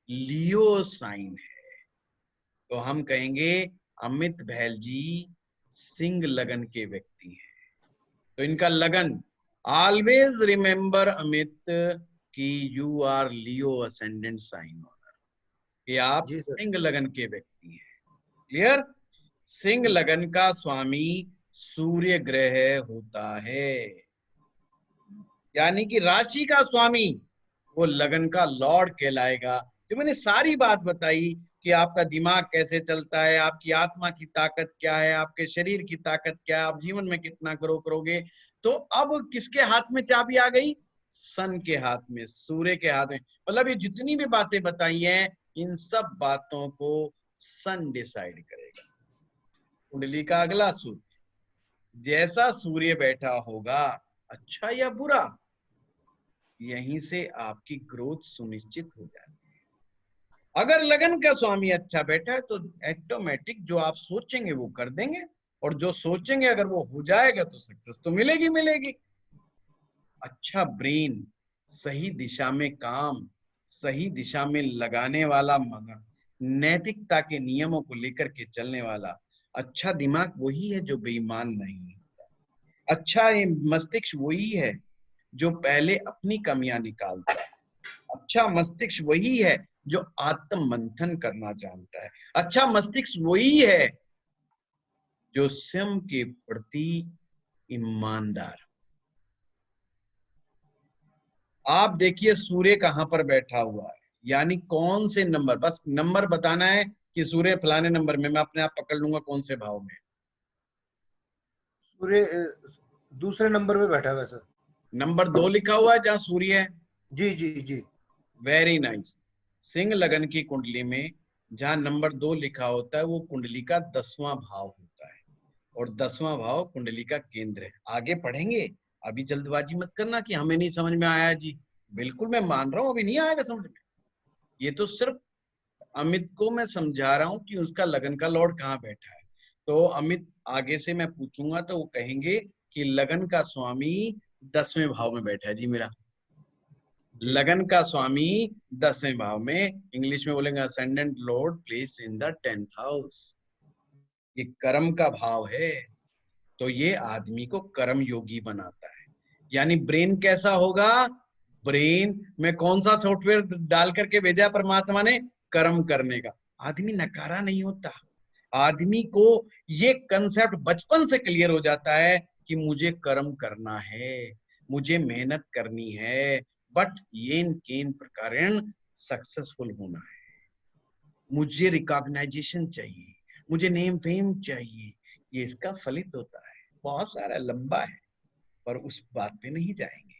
लियो साइन है। तो हम कहेंगे अमित बहल जी सिंह लगन के व्यक्ति हैं। तो इनका लगन, ऑलवेज रिमेंबर अमित कि you are Leo ascendant sign owner, कि आप जी सर। सिंह लगन के व्यक्ति हैं। क्लियर? सिंह लगन का स्वामी सूर्य ग्रह होता है, यानी कि राशि का स्वामी वो लगन का लॉर्ड कहलाएगा। जो मैंने सारी बात बताई कि आपका दिमाग कैसे चलता है, आपकी आत्मा की ताकत क्या है, आपके शरीर की ताकत क्या है, आप जीवन में कितना ग्रो करोगे, तो अब किसके हाथ में चाबी आ गई? सन के हाथ में, सूर्य के हाथ में। मतलब ये जितनी भी बातें बताई हैं, इन सब बातों को सन डिसाइड करेगा। कुंडली का अगला सूत्र, जैसा सूर्य बैठा होगा, अच्छा या बुरा, यहीं से आपकी ग्रोथ सुनिश्चित हो जाती है। अगर लगन का स्वामी अच्छा बैठा है तो ऑटोमेटिक जो आप सोचेंगे वो कर देंगे, और जो सोचेंगे अगर वो हो जाएगा तो सक्सेस तो मिलेगी मिलेगी। अच्छा ब्रेन, सही दिशा में काम, सही दिशा में लगाने वाला मन, नैतिकता के नियमों को लेकर के चलने वाला अच्छा दिमाग वही है जो बेईमान नहीं। अच्छा मस्तिष्क वही है जो पहले अपनी कमियां निकालता है। अच्छा मस्तिष्क वही है जो आत्म मंथन करना जानता है। अच्छा मस्तिष्क वही है जो स्वयं के प्रति ईमानदार। आप देखिए सूर्य कहां पर बैठा हुआ है, यानी कौन से नंबर, बस नंबर बताना है कि सूर्य फलाने नंबर में, मैं अपने आप पकड़ लूंगा कौन से भाव में। सूर्य दूसरे नंबर पे बैठा हुआ है सर। नंबर 2 लिखा हुआ है जहां सूर्य है। जी जी जी। Very nice. सिंह लगन की कुंडली में जहां नंबर 2 लिखा होता है वो कुंडली का 10वां भाव होता है, और 10वां भाव कुंडली का केंद्र है। आगे पढ़ेंगे, अभी जल्दबाजी मत करना कि हमें नहीं समझ में आया जी। बिल्कुल मैं मान रहा हूं अभी नहीं आएगा समझ में। ये तो सिर्फ अमित को मैं समझा रहा हूं कि उसका लगन का लॉर्ड कहाँ बैठा है। तो अमित आगे से मैं पूछूंगा तो वो कहेंगे कि लगन का स्वामी 10वें भाव में बैठा है जी मेरा। जी लगन का स्वामी 10वें भाव में, इंग्लिश में बोलेंगे ascendant Lord place in the 10th house. ये कर्म का भाव है, तो ये आदमी को कर्म योगी बनाता है। यानी ब्रेन कैसा होगा? ब्रेन में कौन सा सॉफ्टवेयर डाल करके भेजा परमात्मा ने? कर्म करने का। आदमी नकारा नहीं होता। आदमी को ये कंसेप्ट बचपन से क्लियर हो जाता है कि मुझे कर्म करना है, मुझे मेहनत करनी है, बट ये केन प्रकार सक्सेसफुल होना है, मुझे रिकॉग्नाइजेशन चाहिए, मुझे नेम फेम चाहिए। ये इसका फलित होता है। बहुत सारा लंबा है, पर उस बात पे नहीं जाएंगे।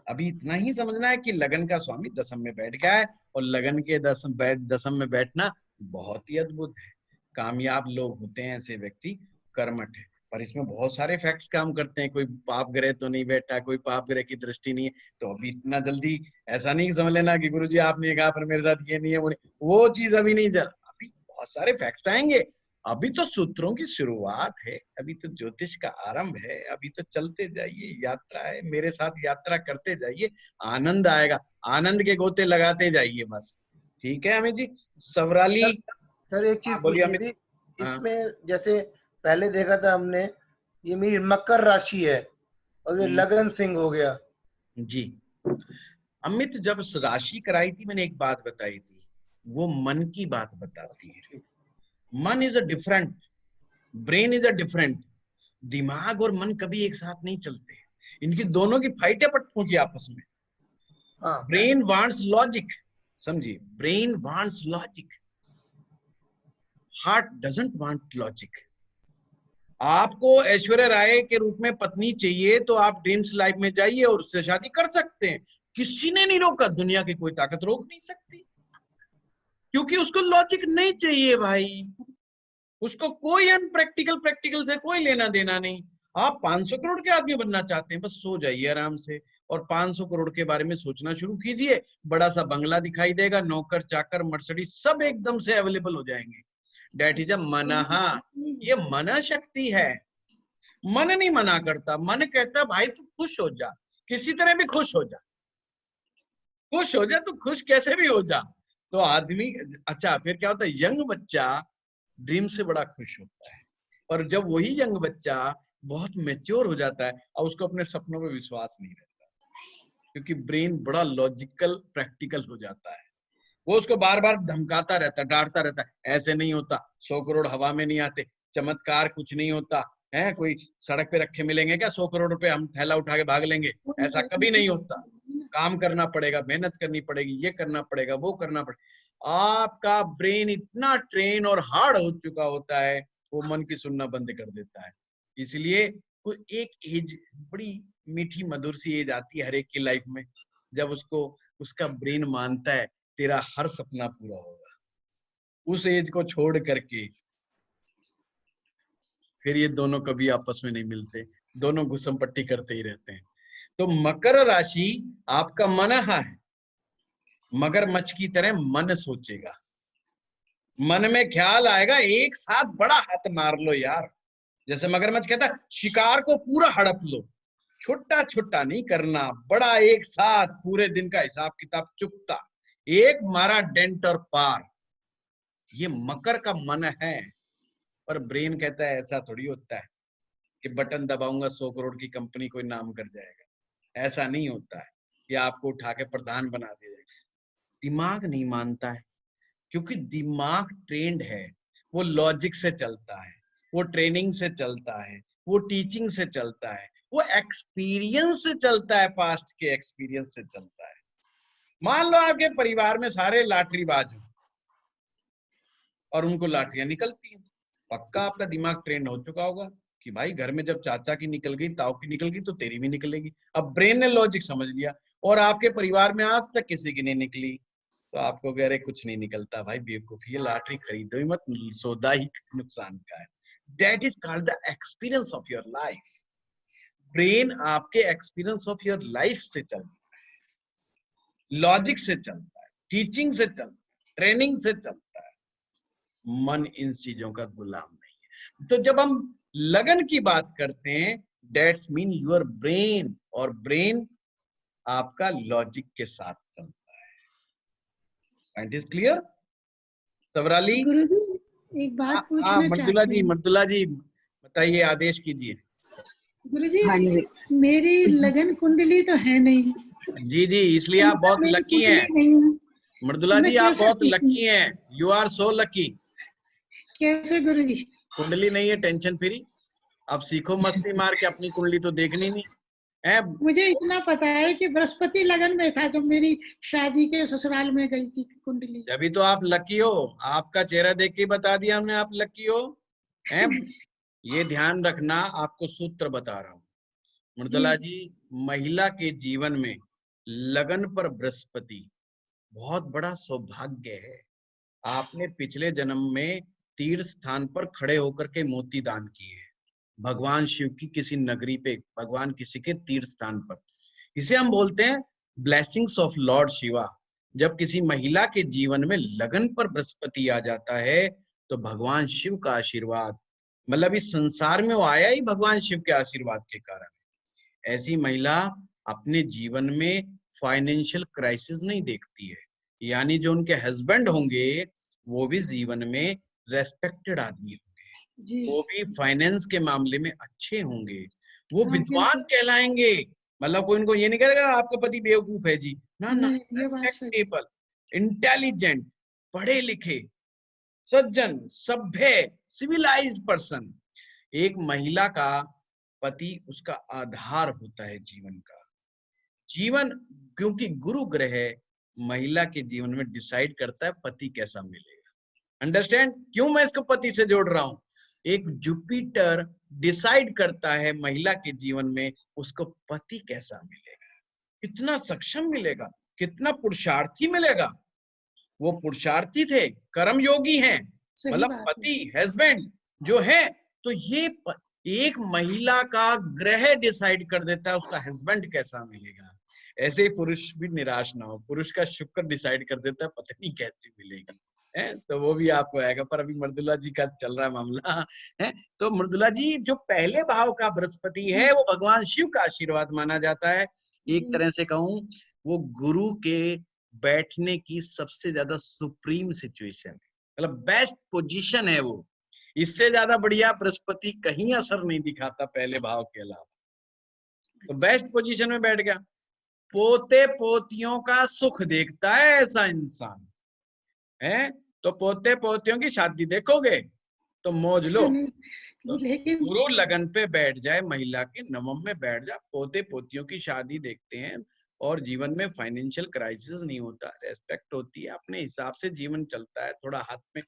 अभी इतना ही समझना है कि लगन का स्वामी 10th में बैठ गया है, और लगन के 10th में बैठना बहुत ही अद्भुत है। कामयाब लोग होते हैं ऐसे व्यक्ति, कर्मठ है। पर इसमें बहुत सारे फैक्ट्स काम करते हैं। कोई पाप ग्रह तो नहीं बैठा, कोई पाप ग्रह की दृष्टि नहीं है। तो अभी इतना जल्दी ऐसा नहीं समझ लेना कि गुरुजी आपने कहा पर मेरे साथ ये नहीं है, वो चीज अभी नहीं चल। अभी बहुत सारे फैक्ट्स आएंगे। अभी तो सूत्रों की शुरुआत है, अभी तो ज्योतिष का आरंभ है। अभी तो चलते जाइए, यात्रा है, मेरे साथ यात्रा करते जाइए, आनंद आएगा। आनंद के गोते लगाते जाइए बस। ठीक है अमित जी। सवराली। सर। सर एक चीज हाँ बोलिए पूछनी अमित। थी। हाँ इसमें जैसे पहले देखा था हमने, ये मेरी मकर राशि है और ये लगन सिंह हो गया। जी अमित, जब राशि कराई थी मैंने एक बात बताई थी, वो मन की बात बताती है। ठीक। मन is a different, brain is a different. दिमाग और मन कभी एक साथ नहीं चलते। इनकी दोनों की फाइट है पट्टों की आपस में। हाँ ब्रेन वांट्स लॉजिक, समझिए, brain wants logic, heart doesn't want logic. आपको ऐश्वर्या राय के रूप में पत्नी चाहिए तो आप ड्रीम्स लाइफ में जाइए और उससे शादी कर सकते हैं। किसी ने नहीं रोका, दुनिया की कोई ताकत रोक नहीं सकती, क्योंकि उसको लॉजिक नहीं चाहिए भाई। उसको कोई अनप्रैक्टिकल प्रैक्टिकल से कोई लेना देना नहीं। आप 500 करोड़ के आदमी बनना चाहते हैं, बस सो जाइए आराम से और 500 करोड़ के बारे में सोचना शुरू कीजिए। बड़ा सा बंगला दिखाई देगा, नौकर चाकर मर्सिडीज सब एकदम से अवेलेबल हो जाएंगे। डेट इज अ मनहा। ये मन शक्ति है। मन नहीं मना करता, मन कहता भाई तू खुश हो जा, किसी तरह भी खुश हो जा, खुश हो जा, तू खुश कैसे भी हो जा। तो आदमी, अच्छा फिर क्या होता है, यंग बच्चा ड्रीम से बड़ा खुश होता है। और जब वही यंग बच्चा बहुत मेच्योर हो जाता है और उसको अपने सपनों में विश्वास नहीं रहता, क्योंकि ब्रेन बड़ा लॉजिकल प्रैक्टिकल हो जाता है। वो उसको बार बार धमकाता रहता है, डांटता रहता है, ऐसे नहीं होता, 100 करोड़ हवा में नहीं आते, चमत्कार कुछ नहीं होता है, कोई सड़क पे रखे मिलेंगे क्या 100 करोड़ रुपए, हम थैला उठा के भाग लेंगे, ऐसा कभी नहीं होता। काम करना पड़ेगा, मेहनत करनी पड़ेगी, ये करना पड़ेगा, वो करना पड़ेगा। आपका ब्रेन इतना ट्रेन और हार्ड हो चुका होता है, वो मन की सुनना बंद कर देता है। इसलिए कोई एक एज, बड़ी मीठी मधुर सी एज आती है हर एक की लाइफ में, जब उसको उसका ब्रेन मानता है तेरा हर सपना पूरा होगा। उस एज को छोड़ करके फिर ये दोनों कभी आपस में नहीं मिलते, दोनों घुसम पट्टी करते ही रहते हैं। तो मकर राशि आपका मनहा है। मगरमच्छ की तरह मन सोचेगा, मन में ख्याल आएगा, एक साथ बड़ा हाथ मार लो यार। जैसे मगरमच्छ कहता है शिकार को पूरा हड़प लो, छोटा छोटा नहीं करना, बड़ा एक साथ पूरे दिन का हिसाब किताब चुकता, एक मारा डेंट और पार। ये मकर का मन है। पर ब्रेन कहता है ऐसा थोड़ी होता है कि बटन दबाऊंगा 100 करोड़ की कंपनी कोई नाम कर जाएगा। ऐसा नहीं होता है कि आपको उठा के प्रधान बना दिया जाएगा। दिमाग नहीं मानता है, क्योंकि दिमाग ट्रेंड है, वो लॉजिक से चलता है, वो ट्रेनिंग से चलता है, वो टीचिंग से चलता है, वो एक्सपीरियंस से चलता है, पास्ट के एक्सपीरियंस से चलता है। मान लो आपके परिवार में सारे लाटरीबाज हो और उनको लाटरियां निकलती हैं, पक्का आपका दिमाग ट्रेंड हो चुका होगा कि भाई घर में जब चाचा की निकल गई, ताऊ की निकल गई, तो तेरी भी निकलेगी। अब ब्रेन ने लॉजिक समझ लिया, और आपके परिवार में आज तक किसी की नहीं निकली, तो आपको कह रहे कुछ नहीं निकलता भाई, बेवकूफी है, लॉटरी खरीदो ही मत, सौदा ही नुकसान का है। That is called the experience of your life. Brain आपके एक्सपीरियंस ऑफ योर लाइफ से चलता है, लॉजिक से चलता है, टीचिंग से चलता है, ट्रेनिंग से चलता है। मन इन चीजों का गुलाम नहीं है। तो जब हम लगन की बात करते हैं, दैट्स मीन योर ब्रेन, और ब्रेन आपका लॉजिक के साथ चलता है। पॉइंट इज क्लियर सबराली? गुरुजी एक बात पूछना मर्दुला चाहती हूँ। मर्दुला जी बताइए, आदेश कीजिए। गुरुजी हाँ जी। मेरी लगन कुंडली तो है नहीं। जी जी, इसलिए आप बहुत मेरी लकी हैं कुंडली नहीं है। मर्दुला मैं जी, आप कैसे बहुत सीखूं? लकी हैं, यू आर सो लकी। कैसे गुरुजी? कुंडली नहीं है, टेंशन फ्री, अब सीखो मस्ती मार के, अपनी कुंडली तो देखनी नहीं है। मुझे इतना पता है कि बृहस्पति लगन में था जब मेरी शादी के ससुराल में गई थी कुंडली। अभी तो आप लकी हो, आपका चेहरा देख के ही बता दिया हमने आप लकी हो। हैं? ये ध्यान रखना, आपको सूत्र बता रहा हूँ मृदुला जी। महिला के जीवन में लगन पर बृहस्पति बहुत बड़ा सौभाग्य है। आपने पिछले जन्म में तीर्थ स्थान पर खड़े होकर के मोती दान किए हैं, भगवान शिव की किसी नगरी पे, भगवान किसी के तीर्थ स्थान पर। इसे हम बोलते हैं ब्लेसिंग्स ऑफ लॉर्ड शिवा। जब किसी महिला के जीवन में लगन पर बृहस्पति आ जाता है तो भगवान शिव का आशीर्वाद, मतलब इस संसार में वो आया ही भगवान शिव के आशीर्वाद के कारण। ऐसी महिला अपने जीवन में फाइनेंशियल क्राइसिस नहीं देखती है, यानी जो उनके हस्बैंड होंगे वो भी जीवन में रेस्पेक्टेड आदमी होंगे, वो भी फाइनेंस के मामले में अच्छे होंगे, वो विद्वान कहलाएंगे। मतलब कोई उनको ये नहीं कहेगा आपका पति बेवकूफ है जी, ना ना, रेस्पेक्टेबल, इंटेलिजेंट, पढ़े लिखे, सज्जन, सभ्य, सिविलाइज्ड पर्सन। एक महिला का पति उसका आधार होता है जीवन का। जीवन, क्योंकि गुरु ग्रह महिला के जीवन में डिसाइड करता है पति कैसा मिलेगा। अंडरस्टैंड क्यों मैं इसको पति से जोड़ रहा हूं? एक जुपिटर डिसाइड करता है महिला के जीवन में उसको पति कैसा मिलेगा, कितना सक्षम मिलेगा, कितना पुरुषार्थी मिलेगा। वो पुरुषार्थी थे, कर्म योगी हैं, मतलब पति हस्बैंड जो है। तो ये एक महिला का ग्रह डिसाइड कर देता है उसका हस्बैंड कैसा मिलेगा। ऐसे ही पुरुष भी निराश ना हो, पुरुष का शुक्र डिसाइड कर देता है पत्नी कैसी मिलेगी, है तो वो भी आपको आएगा। पर अभी मृदुला जी का चल रहा मामला है। तो मृदुला जी, जो पहले भाव का बृहस्पति है वो भगवान शिव का आशीर्वाद माना जाता है। एक तरह से कहूं, वो गुरु के बैठने की सबसे ज्यादा सुप्रीम सिचुएशन है, मतलब बेस्ट पोजीशन है वो। इससे ज्यादा बढ़िया बृहस्पति कहीं असर नहीं दिखाता पहले भाव के अलावा। तो बेस्ट पोजीशन में बैठ गया, पोते पोतियों का सुख देखता है ऐसा इंसान है। तो पोते पोतियों की शादी देखोगे तो मौज लो। तो गुरु लगन पे बैठ जाए, महिला के नवम में बैठ जाए, पोते पोतियों की शादी देखते हैं और जीवन में फाइनेंशियल क्राइसिस नहीं होता, रेस्पेक्ट होती है, अपने हिसाब से जीवन चलता है, थोड़ा हाथ में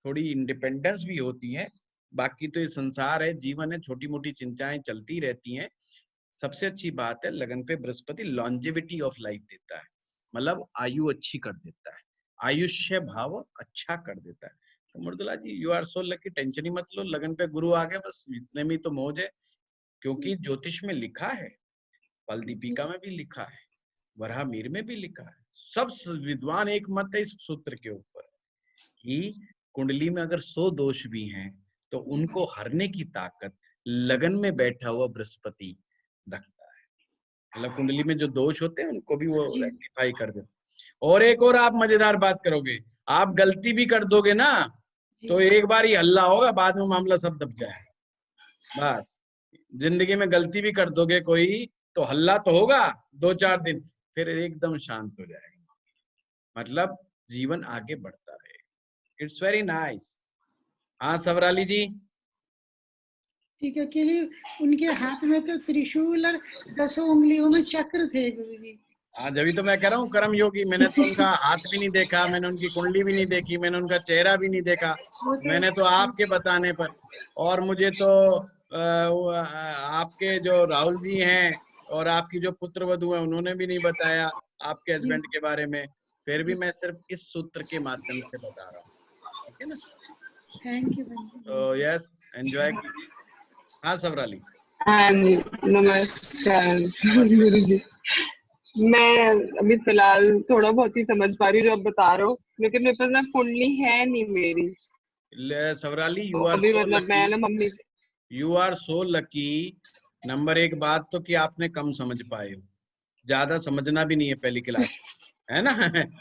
थोड़ी इंडिपेंडेंस भी होती है। बाकी तो ये संसार है, जीवन है, छोटी मोटी चिंताएं चलती रहती हैं। सबसे अच्छी बात है लगन पे बृहस्पति लॉन्जेविटी ऑफ लाइफ देता है, मतलब आयु अच्छी कर देता है, आयुष्य भाव अच्छा कर देता है। तो Mridula ji, you are so lucky, tension ही मत लो, लगन पे गुरु आ गए, बस इतने में तो मौज है। क्योंकि ज्योतिष में लिखा है, फल दीपिका में भी लिखा है, वराहमिहिर में भी लिखा है, सब विद्वान एक मत है इस सूत्र के ऊपर कि कुंडली में अगर 100 दोष भी हैं तो उनको हरने की ताकत लगन में बैठा हुआ बृहस्पति रखता है। मतलब कुंडली में जो दोष होते हैं उनको भी वो रेक्टिफाई कर देता है। और एक और आप मजेदार बात करोगे, आप गलती भी कर दोगे ना तो एक बार ही हल्ला होगा, बाद में मामला सब दब जाएगा। बस जिंदगी में गलती भी कर दोगे कोई तो हल्ला तो होगा 2-4 दिन, फिर एकदम शांत हो जाएगा, मतलब जीवन आगे बढ़ता रहेगा। It's very nice. हाँ सबराली जी, ठीक है। के लिए उनके हाथ में तो त्रिशूल और 10 उंगलियों में चक्र थे गुरुजी। हाँ जब तो मैं कह रहा हूँ कर्म योगी। मैंने तो उनका हाथ भी नहीं देखा, मैंने उनकी कुंडली भी नहीं देखी, मैंने उनका चेहरा भी नहीं देखा, मैंने तो आपके बताने पर। और मुझे तो आपके जो राहुल जी हैं और आपकी जो पुत्र वधू है उन्होंने भी नहीं बताया आपके हस्बैंड के बारे में। फिर भी मैं सिर्फ इस सूत्र के माध्यम से बता रहा हूँ, ठीक है ना। Thank you Bunty. तो यस, एंजॉय कीजिए। हाँ सबराली। हाँ जी, नमस्कार गुरु जी। मैं अभी फिलहाल थोड़ा बहुत ही समझ पा रही हूँ जो आप बता रहे हो, लेकिन मेरे पास ना कुंडली है नहीं मेरी। सबराली, तो यू आर अभी सो मतलब लकी, मैं ना मम्मी, you are so lucky. Number एक बात तो कि आपने कम समझ पाए हो, ज्यादा समझना भी नहीं है पहली क्लास, है ना।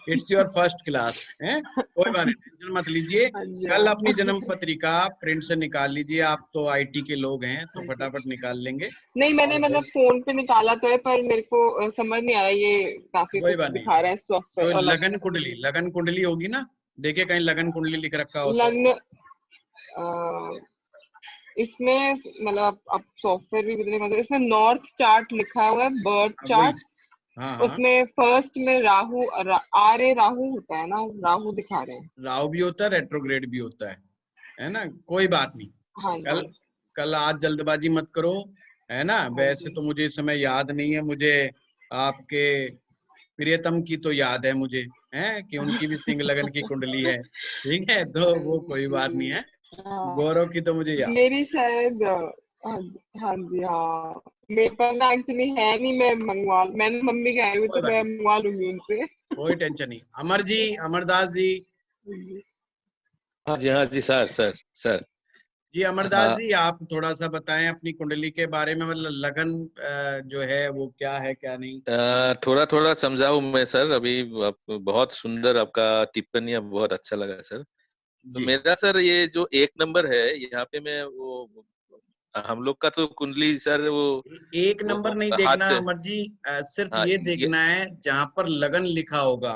इट्स योर फर्स्ट क्लास है, कोई बात नहीं, टेंशन मत लीजिए। हाँ जी कल हाँ, अपनी जन्म पत्रिका प्रिंट से निकाल लीजिए, आप तो आईटी के लोग हैं तो हाँ जी। फटाफट निकाल लेंगे। नहीं मैंने और मतलब फोन पे निकाला तो है, पर मेरे को समझ नहीं आ रहा, ये काफी कोई कुछ बात नहीं, दिखा रहा है तो सॉफ्टवेयर अलग। लगन कुंडली होगी ना, देखिए कहीं लगन कुंडली लिख रखा हो तो। लग्न इसमें मतलब आप सॉफ्टवेयर भी बदले, मतलब इसमें नॉर्थ चार्ट लिखा हुआ है, बर्थ अब वही, चार्ट। हाँ हाँ, उसमें फर्स्ट में राहु आर्य राहु होता है ना, राहु दिखा रहे हैं। राहु भी होता है, रेट्रोग्रेड भी होता है ना, कोई बात नहीं। हाँ कल जी कल आज जल्दबाजी मत करो, है ना। हाँ वैसे जी तो मुझे इस समय याद नहीं है, मुझे आपके प्रियतम की तो याद है मुझे, है कि उनकी भी सिंह लगन की कुंडली है, ठीक है, तो वो कोई बात नहीं है। हाँ, गौरव की तो मुझे याद। मेरी शायद हाँ जी हाँ जी हाँ, मेरे पास ना एक्चुअली है नहीं, मैं मैंने मम्मी के आई हुई कोई तो बात मैं नहीं, मंगवा लूंगी उनसे। कोई टेंशन नहीं। अमर जी, अमरदास जी, हाँ जी सर सर सर। जी अमरदास हाँ, जी, आप थोड़ा सा बताएं अपनी कुंडली के बारे में, मतलब लगन जो है वो क्या है क्या नहीं। थोड़ा थोड़ा समझाऊं मैं सर अभी। बहुत सुंदर आपका टिप्पणी, बहुत अच्छा लगा सर। तो जी मेरा सर ये जो एक नंबर है यहाँ पे, मैं वो हम लोग का तो कुंडली सर एक नंबर वो नहीं हाथ देखना से। अमर जी, सिर्फ हाँ ये ये, देखना है जहां पर लगन लिखा होगा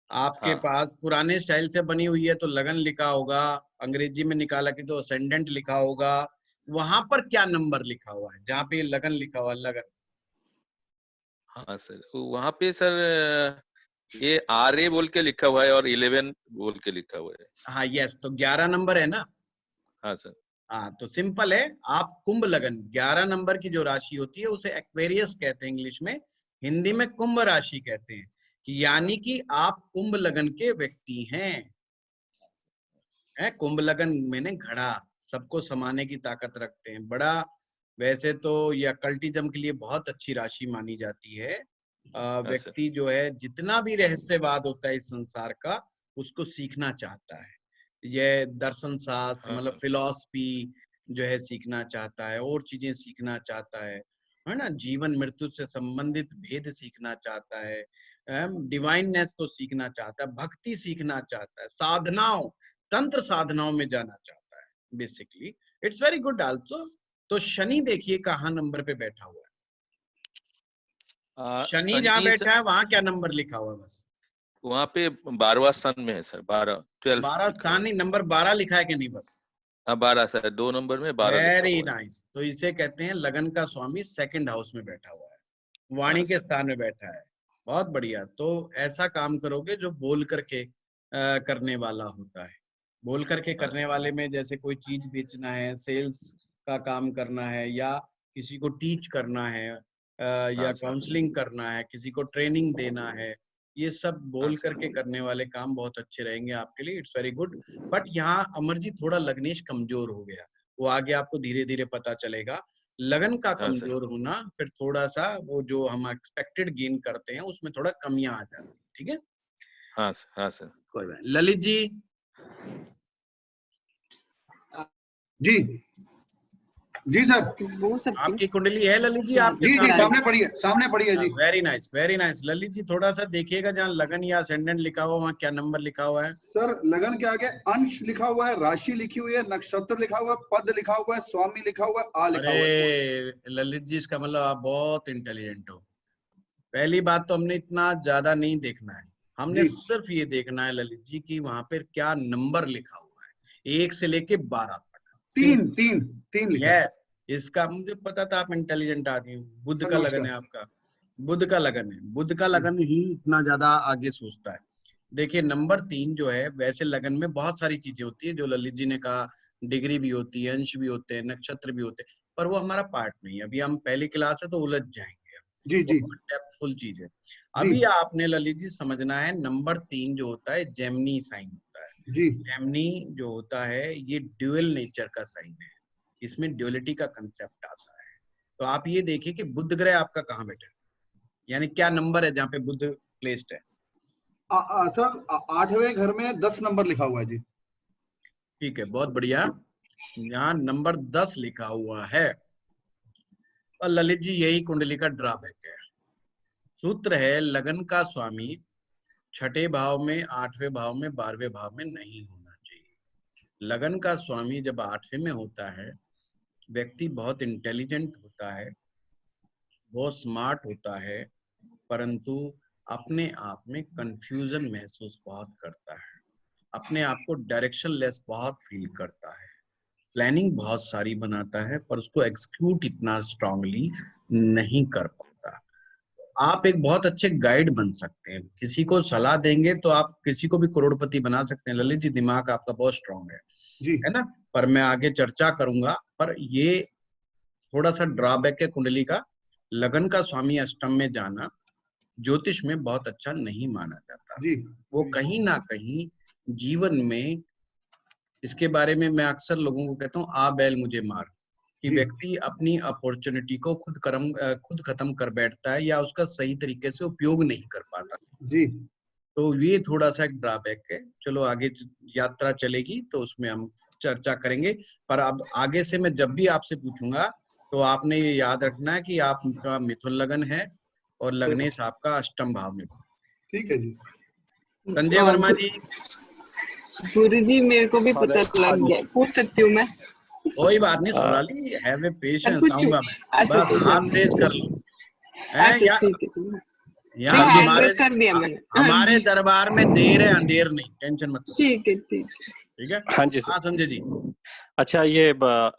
आपके हाँ पास, पुराने स्टाइल से बनी हुई है तो लगन लिखा होगा, अंग्रेजी में निकाला कि तो असेंडेंट लिखा होगा, वहां पर क्या नंबर लिखा हुआ है जहाँ पे ये लगन लिखा हुआ है, लगन। हाँ सर, वहाँ पे सर ये RA बोल के लिखा हुआ है और 11 बोल के लिखा हुआ है। हाँ यस, तो 11 नंबर है ना। हाँ सर। हाँ तो सिंपल है, आप कुंभ लगन 11 नंबर की जो राशि होती है उसे एक्वेरियस कहते हैं इंग्लिश में, हिंदी में कुंभ राशि कहते हैं, यानी कि आप कुंभ लगन के व्यक्ति हैं। है कुंभ लगन मैंने घड़ा, सबको समाने की ताकत रखते हैं, बड़ा। वैसे तो यह कल्टिज्म के लिए बहुत अच्छी राशि मानी जाती है। हाँ सर। व्यक्ति जो है जितना भी रहस्यवाद होता है इस संसार का, उसको सीखना चाहता है। यह दर्शन शास्त्र हाँ मतलब सर। फिलॉसफी जो है सीखना चाहता है, और चीजें सीखना चाहता है ना, जीवन मृत्यु से संबंधित भेद सीखना चाहता है, डिवाइननेस को सीखना चाहता है, भक्ति सीखना चाहता है, साधनाओं तंत्र साधनाओं में जाना चाहता है, basically it's very good also. तो शनि देखिए कहाँ नंबर पे बैठा हुआ है, शनि जहाँ शनि सर बैठा है वहां क्या नंबर लिखा हुआ है बस। वहाँ पे 12वां स्थान में है सर, 12 12 लिखा हुआ स्थान है। नहीं, नंबर 12 लिखा है कि नहीं बस। हाँ 12 सर, 2 नंबर में 12 लिखा वेरी हुआ है। नाइस, तो इसे कहते हैं लगन का स्वामी सेकंड हाउस में बैठा हुआ है, वाणी हाँ के सर। स्थान में बैठा है। बहुत बढ़िया, तो ऐसा काम करोगे जो बोल करके करने वाला होता है। बोल करके हाँ करने सर। वाले में जैसे कोई चीज बेचना है, सेल्स का काम करना है, या किसी को टीच करना है, या हाँ सर। काउंसलिंग करना है, किसी को ट्रेनिंग देना है, ये सब हाँ बोल सर। करके करने वाले काम बहुत अच्छे रहेंगे आपके लिए, इट्स वेरी गुड। बट यहाँ अमर जी थोड़ा लग्नेश कमजोर हो गया, वो आगे आपको धीरे धीरे पता चलेगा। लगन का हाँ सर। कमजोर होना फिर थोड़ा सा वो जो हम एक्सपेक्टेड गेन करते हैं उसमें थोड़ा कमियां आ जाती है, ठीक है। हाँ सर। हाँ सर। कोई बात नहीं। ललित जी, जी जी सर। वो सकती आपकी कुंडली है ललित जी आपके जी जी सामने। सामने पड़ी है जी। Very nice very nice. Lalit ji थोड़ा सा देखिएगा जहाँ लगन या असेंडेंट लिखा हुआ वहाँ क्या नंबर लिखा हुआ है। सर लगन के आगे अंश लिखा हुआ है, राशि लिखी हुई है, नक्षत्र लिखा हुआ है, पद लिखा हुआ है, स्वामी लिखा हुआ है, आ लिखा हुआ है। अरे ललित जी, इसका मतलब आप बहुत इंटेलिजेंट हो। पहली बात तो हमने इतना ज्यादा नहीं देखना है, हमने जी सिर्फ ये देखना है ललित जी की वहां पर क्या नंबर लिखा हुआ है, 1 से लेके 12 तक। तीन तीन तीन लिखा है। यस, इसका मुझे पता था आप इंटेलिजेंट आदमी हो। बुध सर का लगन है नमस्कार। आपका, बुध का लगन है, बुध का लगन ही इतना ज्यादा आगे सोचता है। देखिए नंबर 3 जो है, वैसे लगन में बहुत सारी चीजें होती है जो ललित जी ने कहा, डिग्री भी होती है, अंश भी होते हैं, नक्षत्र भी होते हैं, पर वो हमारा पार्ट नहीं है। अभी हम पहली क्लास है तो उलझ जाएंगे। जी जी डेप्थफुल चीज है। अभी आपने ललित जी समझना है नंबर 3 जो होता है जेमिनी साइन होता है। जी जेमिनी जो होता है ये ड्यूअल नेचर का साइन है, इसमें ड्यूअलिटी का कंसेप्ट आता है। तो आप ये देखिए कि बुध ग्रह आपका कहाँ बैठा है, यानी क्या नंबर है जहाँ पे बुध प्लेस्ड है। सर 8वें घर में 10 नंबर लिखा हुआ है जी। ठीक है, बहुत बढ़िया। यहाँ नंबर 10 लिखा हुआ है। और ललित जी यही कुंडली का ड्रॉबैक है। सूत्र है लगन का स्वामी छठे भाव में, 8वें भाव में, 12वें भाव में नहीं होना चाहिए। लगन का स्वामी जब 8वें में होता है, व्यक्ति बहुत इंटेलिजेंट होता है, बहुत स्मार्ट होता है, परंतु अपने आप में कंफ्यूजन महसूस बहुत करता है, अपने आप को डायरेक्शन लेस बहुत फील करता है, प्लानिंग बहुत सारी बनाता है पर उसको एक्सिक्यूट इतना स्ट्रांगली नहीं कर पाता। आप एक बहुत अच्छे गाइड बन सकते हैं, किसी को सलाह देंगे तो आप किसी को भी करोड़पति बना सकते हैं। ललित जी दिमाग आपका बहुत स्ट्रांग है ना, पर मैं आगे चर्चा करूंगा। पर ये थोड़ा सा ड्रॉबैक है कुंडली का, लगन का स्वामी अष्टम में जाना ज्योतिष में बहुत अच्छा नहीं माना जाता। वो कहीं ना कहीं जीवन में, इसके बारे में मैं अक्सर लोगों को कहता हूँ आ बैल मुझे मार, कि व्यक्ति अपनी अपॉर्चुनिटी को खुद खत्म कर बैठता है या उसका सही तरीके से उपयोग नहीं कर पाता जी। तो ये थोड़ा सा एक ड्रॉबैक है। चलो आगे यात्रा चलेगी तो उसमें हम चर्चा करेंगे। पर अब आगे से मैं जब भी आपसे पूछूंगा तो आपने ये याद रखना है कि आपका मिथुन लगन है और लग्नेश आपका अष्टम भाव में। ठीक है जी। संजय वर्मा जी। गुरुजी मेरे को भी पता लग गया, पूछ सकती हूँ मैं? कोई बात नहीं सोनाली, हैव ए पेशेंस, आऊंगा मैं, बस हाथ रेज कर लो। अच्छा ठीक है, यहाँ हमारे हाँ दरबार में देर है अंधेर नहीं, टेंशन मत लो। ठीक है ठीक है। हाँ जी सर। हाँ संजय जी। अच्छा ये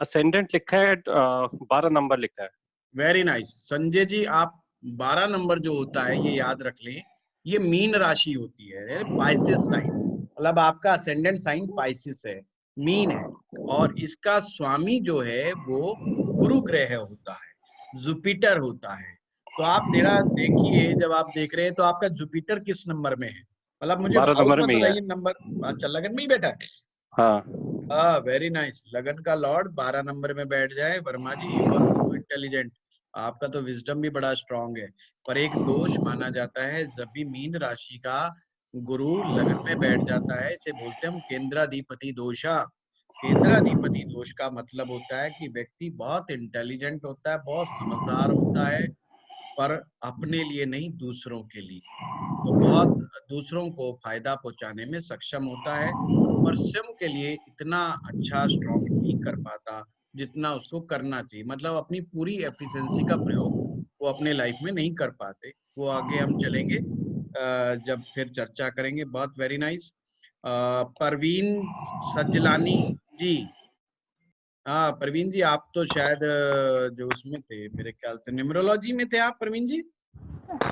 असेंडेंट लिखा है, 12 नंबर लिखा है। वेरी नाइस संजय जी, आप 12 नंबर जो होता है ये याद रख लें, ये मीन राशि होती है, पाइसिस साइन, मतलब आपका असेंडेंट साइन पाइसिस है, मीन है, और इसका स्वामी जो है वो गुरु ग्रह होता है, जुपिटर होता है। तो आप तेरा देखिए, जब आप देख रहे हैं तो आपका जुपिटर किस नंबर में है, मतलब मुझे 12 हाउस नंबर मत में ही है। बताइए, नंबर। अच्छा लगन में ही बैठा है। हाँ वेरी नाइस। लगन का लॉर्ड 12 नंबर में बैठ जाए, वर्मा जी यू आर टू इंटेलिजेंट, आपका तो विजडम भी बड़ा स्ट्रांग है। पर एक दोष माना जाता है, जब भी मीन राशि का गुरु लगन में बैठ जाता है, इसे बोलते हैं हम केंद्राधिपति दोषा। केंद्राधिपति दोष का मतलब होता है कि व्यक्ति बहुत इंटेलिजेंट होता है, बहुत समझदार होता है, पर अपने लिए नहीं दूसरों के लिए, तो बहुत दूसरों को फायदा पहुंचाने में सक्षम होता है, पर स्वयं के लिए इतना अच्छा स्ट्रांग नहीं कर पाता जितना उसको करना चाहिए, मतलब अपनी पूरी एफिशिएंसी का प्रयोग वो अपने लाइफ में नहीं कर पाते। वो आगे हम चलेंगे जब फिर चर्चा करेंगे। बहुत वेरी नाइस। परवीन सजलानी जी। हाँ प्रवीण जी, आप तो शायद जो उसमें थे, मेरे ख्याल से न्यूमरोलॉजी में थे आप, प्रवीण जी।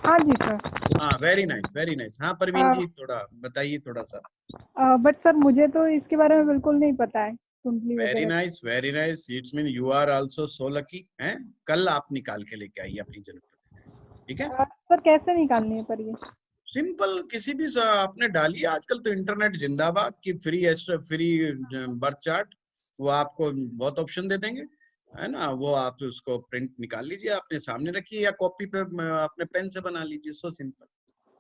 हाँ जी सर। हाँ वेरी नाइस वेरी नाइस। हाँ प्रवीण जी थोड़ा बताइए थोड़ा सा। बट सर मुझे तो इसके बारे में बिल्कुल नहीं पता है, कुंडली वेरी वगैरह। Nice very nice, it's mean you are also so lucky हैं। कल आप निकाल के लेके आइए अपनी जन्मतिथि, ठीक है। सर कैसे निकालनी है पर ये? सिंपल, किसी भी आपने डालिए, आजकल तो इंटरनेट जिंदाबाद की फ्री बर्थ चार्ट, वो आपको बहुत ऑप्शन दे देंगे, है ना। वो आप उसको प्रिंट निकाल लीजिए, अपने सामने रखिए, या कॉपी पे अपने पेन से बना लीजिए, सो सिंपल,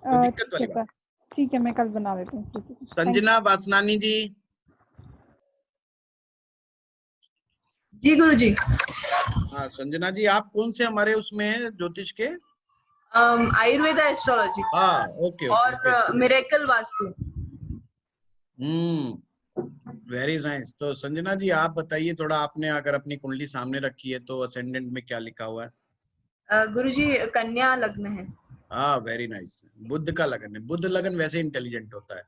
कोई दिक्कत वाली बात। ठीक है, मैं कल बना देती हूँ। संजना वासनानी जी। जी गुरुजी। हाँ संजना जी, आप कौन से हमारे उसमें है ज्योतिष के? आयुर्वेदा एस्ट्रोलॉजी। हाँ ओके और मिरेकल वास्तु। Very nice. तो संजना जी आप बताइए थोड़ा, आपने अगर अपनी कुंडली सामने रखी है तो असेंडेंट में क्या लिखा हुआ है? गुरुजी कन्या लग्न है। हाँ वेरी नाइस, बुध का लगन है। बुध लगन वैसे इंटेलिजेंट होता है,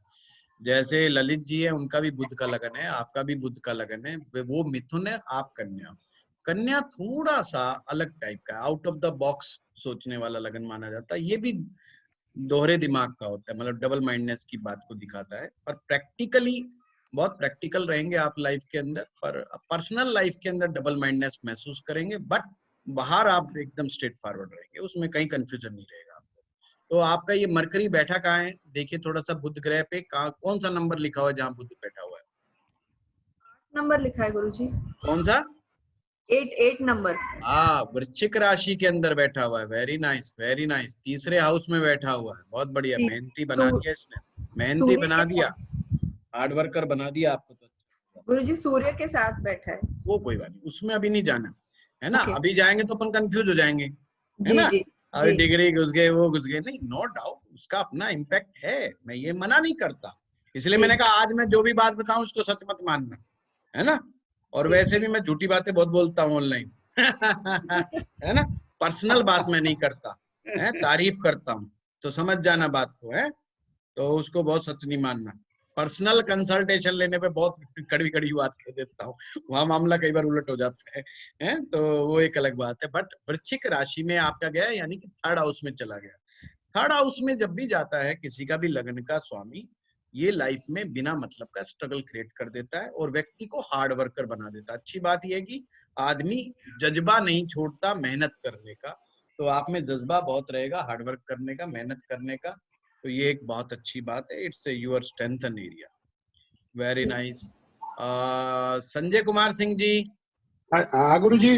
जैसे ललित जी है उनका भी बुध का लगन है, आपका भी बुध का लगन है, वो मिथुन है, आप कन्या। कन्या थोड़ा सा अलग टाइप का, आउट ऑफ द बॉक्स सोचने वाला लगन माना जाता है। ये भी दोहरे दिमाग का होता है, मतलब डबल माइंडनेस की बात को दिखाता है, और प्रैक्टिकली बहुत प्रैक्टिकल रहेंगे आप लाइफ के अंदर, पर पर्सनल लाइफ के अंदर डबल माइंडनेस महसूस करेंगे, बट बाहर आप एकदम स्ट्रेट फॉरवर्ड रहेंगे, उसमें कहीं कंफ्यूजन नहीं रहेगा आपको। तो आपका ये मरकरी बैठा कहाँ है, देखिए थोड़ा सा बुध ग्रह पे कौन सा नंबर लिखा हुआ है जहाँ बुध बैठा हुआ है? नंबर लिखा है गुरुजी। कौन सा? 8 नंबर। वृश्चिक राशि के अंदर बैठा हुआ है। Very nice, very nice. तीसरे हाउस में बैठा हुआ है, बहुत बढ़िया। जी। मेहनती बना दिया इसने, मेहनती सूर्य बना के दिया, साथ हार्ड वर्कर बना दिया आपको तो। गुरुजी सूर्य के साथ बैठा है। वो कोई बात नहीं, उसमें अभी नहीं जाना है ना। ओके। अभी जाएंगे तो अपन कंफ्यूज हो जाएंगे, है जी ना। जी अभी जी डिग्री घुस गए, वो घुस गए, नहीं, नो डाउट उसका अपना इम्पैक्ट है, मैं ये मना नहीं करता। इसलिए जी। मैंने कहा आज मैं जो भी बात बताऊं उसको सच मत मानना, है ना। और जी। वैसे भी मैं झूठी बातें बहुत बोलता हूँ ऑनलाइन है ना। पर्सनल बात मैं नहीं करता है, तारीफ करता हूँ, तो समझ जाना बात को, है तो उसको बहुत सच नहीं मानना। पर्सनल कंसल्टेशन लेने पे बहुत कड़वी कड़वी बात कह देता हूँ, वहां मामला कई बार उलट हो जाता है तो वो एक अलग बात है। बट वृश्चिक राशि में आपका गया, यानी कि थर्ड हाउस में चला गया। थर्ड हाउस में जब भी जाता है किसी का भी लग्न का स्वामी, ये लाइफ में बिना मतलब का स्ट्रगल क्रिएट कर देता है और व्यक्ति को हार्ड वर्कर बना देता है। अच्छी बात यह है कि आदमी जज्बा नहीं छोड़ता मेहनत करने का, तो आप में जज्बा बहुत रहेगा हार्ड वर्क करने का, मेहनत करने का, तो ये एक बहुत अच्छी बात है। It's your strengthen area. Very nice. Sanjay Kumar Singh ji. हाँ गुरु जी,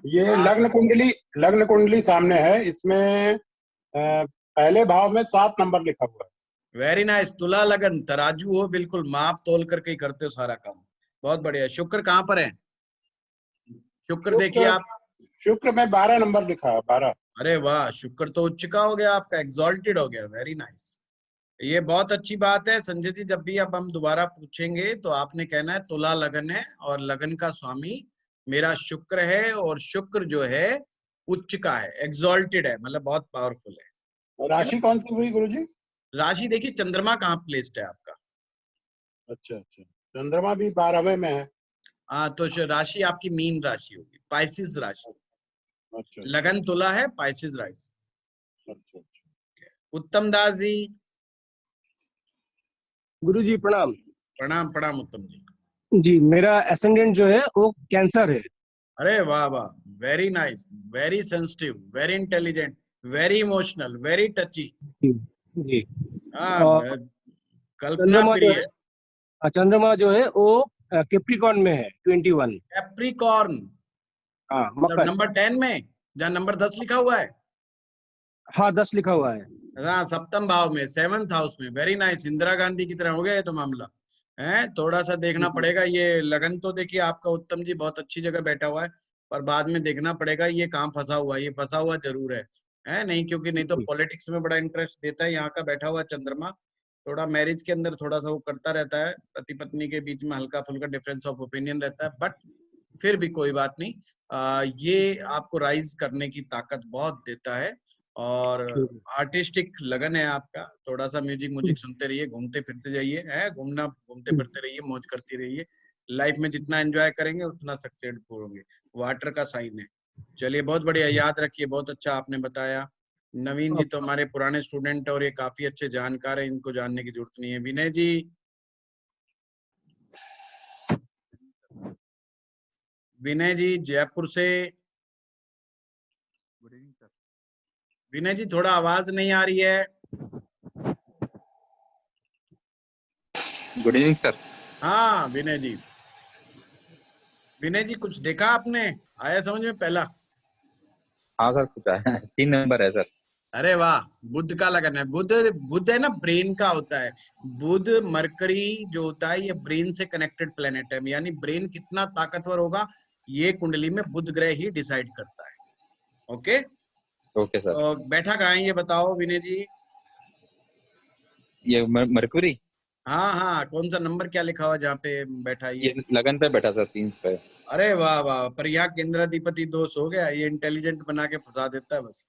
ये लग्न कुंडली सामने है, इसमें पहले भाव में 7 नंबर लिखा हुआ है। Very nice. तुला लगन, तराजू हो, बिल्कुल माप तोल करके ही करते हो सारा काम, बहुत बढ़िया। शुक्र कहाँ पर है? शुक्र देखिए आप, शुक्र में 12 नंबर लिखा है, 12। अरे वाह, शुक्र तो उच्च का हो गया आपका, एक्सॉल्टेड हो गया। वेरी नाइस, ये बहुत अच्छी बात है संजय जी। जब भी अब हम दोबारा पूछेंगे तो आपने कहना है तुला लगन है और लगन का स्वामी मेरा शुक्र है, और शुक्र जो है उच्च का है, एक्सॉल्टेड है, मतलब बहुत पावरफुल है। राशि कौन सी हुई गुरुजी? राशि देखिए चंद्रमा कहाँ प्लेस्ड है आपका। अच्छा अच्छा, चंद्रमा भी 12वें में है। हाँ, तो राशि आपकी मीन राशि होगी, पाइसिस राशि। अच्छा लगन तुला है, पाइसिस राशि। अच्छा अच्छा। उत्तम दास जी। गुरु जी प्रणाम। प्रणाम प्रणाम उत्तम जी। जी, मेरा एसेंडेंट जो है वो कैंसर है। अरे वाह वाह, very nice, very sensitive, very intelligent, very emotional, very touchy. जी। हाँ, कल्पना चंद्रमा जो प्रिय। है, चंद्रमा जो है वो कैप्रिकॉर्न में है 21। कैप्रिकॉर्न, हाँ, मतलब मकर। नंबर 10 में, जहाँ नंबर 10 लिखा हुआ है। हाँ, 10 लिखा हुआ है। हाँ, सप्तम भाव में, 7th हाउस में। वेरी नाइस, इंदिरा गांधी की तरह हो गया ये तो मामला है। थोड़ा सा देखना पड़ेगा, ये लगन तो देखिए आपका उत्तम जी बहुत अच्छी जगह बैठा हुआ है, पर बाद में देखना पड़ेगा ये कहाँ फंसा हुआ है। ये फंसा हुआ जरूर है नहीं, क्योंकि नहीं तो पॉलिटिक्स में बड़ा इंटरेस्ट देता है यहाँ का बैठा हुआ चंद्रमा। थोड़ा मैरिज के अंदर थोड़ा सा वो करता रहता है, पति पत्नी के बीच में हल्का फुल्का डिफरेंस ऑफ ओपिनियन रहता है, बट फिर भी कोई बात नहीं। ये आपको राइज करने की ताकत बहुत देता है, और आर्टिस्टिक लगन है आपका। थोड़ा सा म्यूजिक सुनते रहिए, घूमते फिरते जाइए, है घूमना, घूमते फिरते रहिए, मौज करती रहिए। लाइफ में जितना एंजॉय करेंगे उतना सक्सेसफुल होंगे। वाटर का साइन है। चलिए, बहुत बढ़िया, याद रखिए, बहुत अच्छा आपने बताया। नवीन जी तो हमारे पुराने स्टूडेंट और ये काफी अच्छे जानकार है, इनको जानने की जरूरत नहीं है। विनय जी, विनय जी जयपुर से। विनय जी थोड़ा आवाज नहीं आ रही है। Good evening sir. हाँ विनय जी, विनय जी कुछ देखा आपने, आया समझ में पहला? हाँ सर, कुछ आया। 3 नंबर है सर। अरे वाह, बुध का लगन है। बुध, बुध है ना, ब्रेन का होता है। बुध मरकरी जो होता है ये ब्रेन से कनेक्टेड प्लेनेट है, यानी ब्रेन कितना ताकतवर होगा ये कुंडली में बुध ग्रह ही डिसाइड करता है। Okay okay sir. तो बैठा कहाँ है ये बताओ विनय जी? ये मरकुरी। हाँ हाँ, कौन सा नंबर क्या लिखा हुआ जहाँ पे बैठा है ये लगन पे बैठा सर, 3 पे। अरे वाह वाह, पर यहाँ केंद्राधिपति दोष हो गया, ये इंटेलिजेंट बना के फंसा देता है बस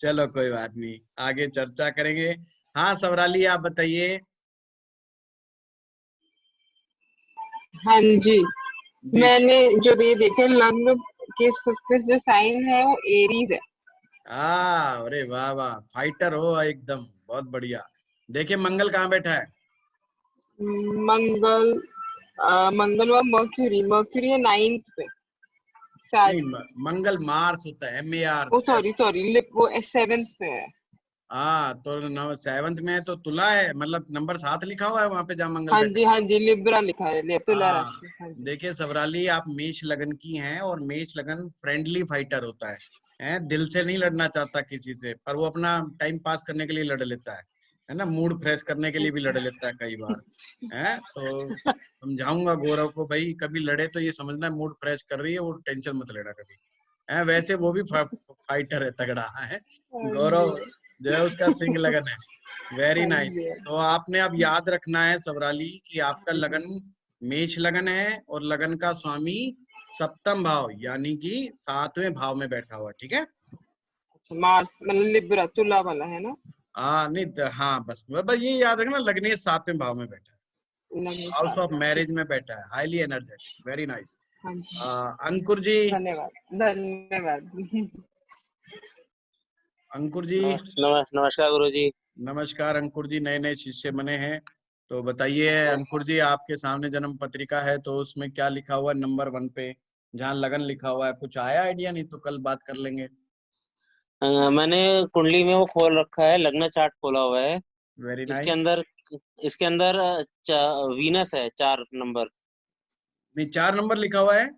चलो कोई बात नहीं, आगे चर्चा करेंगे। हाँ सवराली, आप बताइए। हाँ जी, मैंने जो ये देखे लग्न के जो साइन है वो एरीज है। अरे वाह वाह, फाइटर हो एकदम, बहुत बढ़िया। देखिए मंगल कहाँ बैठा है? मंगल मंगल व मर्क्यूरी, मर्क्यूरी है 9th पे। सात। मंगल मार्स होता है, MAR। ओ सॉरी वो 7th पे है। हाँ तो 7th में है तो तुला है, मतलब नंबर 7 लिखा हुआ है वहां पे जहाँ मंगल हाँ बैठे। जी लिब्रा लिखा है, तुला हाँ राशि। हाँ जी। देखिए सबराली, आप मेष लगन की हैं और मेष लगन फ्रेंडली फाइटर होता है, दिल से नहीं लड़ना चाहता किसी से, पर वो अपना टाइम पास करने के लिए लड़ लेता है ना, मूड फ्रेश करने के लिए भी लड़ लेता है कई बार, है तो समझाऊंगा गौरव को, भाई कभी लड़े तो ये समझना मूड फ्रेश कर रही है, वो टेंशन मत लेना कभी, है वैसे वो भी फाइटर है, तगड़ा है गौरव, जो है उसका सिंह लगन है। Very nice. तो आपने अब याद रखना है सबराली कि आपका लगन मेष लगन है और लगन का स्वामी सप्तम भाव यानी कि 7वें भाव में बैठा हुआ, ठीक है। मार्स मतलब लिब्रा तुला वाला है ना। नहीं हाँ बस ये याद रखना, लगने 7वें भाव में बैठा है, हाउस ऑफ मैरिज में बैठा है, हाईली एनर्जेटिक, वेरी नाइस। अंकुर जी। धन्यवाद। अंकुर जी। नमस्कार गुरुजी। नमस्कार अंकुर जी, नए नए शिष्य बने हैं तो बताइए अंकुर जी, आपके सामने जन्म पत्रिका है तो उसमें क्या लिखा हुआ है नंबर 1 पे, जहाँ लगन लिखा हुआ है, कुछ आया आइडिया? नहीं तो कल बात कर लेंगे। मैंने कुंडली में वो खोल रखा है, लग्न चार्ट खोला हुआ है। वेरी इसके नाइस। अंदर वीनस है 4 नंबर। नहीं 4 नंबर लिखा हुआ है।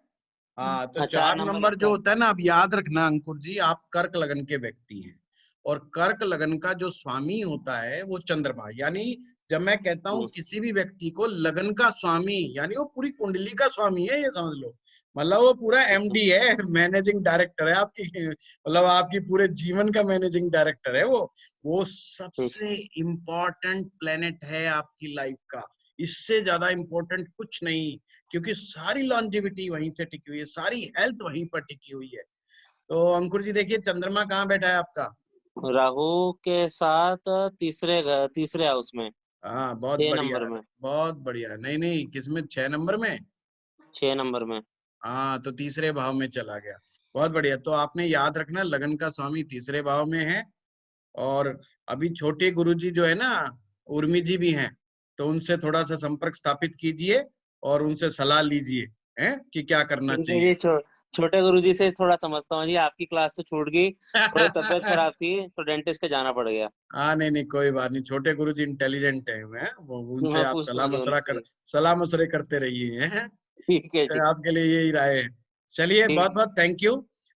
हाँ तो 4 नंबर जो होता है ना, आप याद रखना अंकुर जी, आप कर्क लगन के व्यक्ति हैं और कर्क लगन का जो स्वामी होता है वो चंद्रमा, यानी जब मैं कहता हूँ किसी भी व्यक्ति को लगन का स्वामी, यानी वो पूरी कुंडली का स्वामी है, ये समझ लो, मतलब वो पूरा MD है, मैनेजिंग डायरेक्टर है आपकी, मतलब आपकी पूरे जीवन का मैनेजिंग डायरेक्टर है वो सबसे इम्पोर्टेंट प्लेनेट है आपकी लाइफ का, इससे ज्यादा इम्पोर्टेंट कुछ नहीं, क्योंकि सारी लॉन्जिविटी वहीं से टिकी हुई है, सारी हेल्थ वहीं पर टिकी हुई है। तो अंकुर जी देखिए चंद्रमा कहाँ बैठा है आपका? राहु के साथ तीसरे हाउस में। हाँ बहुत 6 बढ़िया नंबर है, में। बहुत बढ़िया है। नहीं नहीं किसमें? 6 नंबर में। 6 नंबर में। हाँ तो तीसरे भाव में चला गया, बहुत बढ़िया। तो आपने याद रखना लगन का स्वामी तीसरे भाव में है, और अभी छोटे गुरुजी जो है ना, उर्मी जी भी हैं, तो उनसे थोड़ा सा संपर्क स्थापित कीजिए और उनसे सलाह लीजिए हैं कि क्या करना चाहिए। जी छोटे गुरुजी से थोड़ा समझता हूँ जी, आपकी क्लास तो छूट गई, थोड़ी तबीयत खराब थी तो डेंटिस्ट के जाना पड़ गया। हाँ नहीं नहीं कोई बात नहीं, छोटे गुरुजी इंटेलिजेंट है, वो उनसे हाँ, आप पूछ लूंगी उनसे। सलाह मशवरे करते रहिए हैं। ठीक है जी। आपके लिए यही राय है। चलिए बहुत बहुत थैंक यू।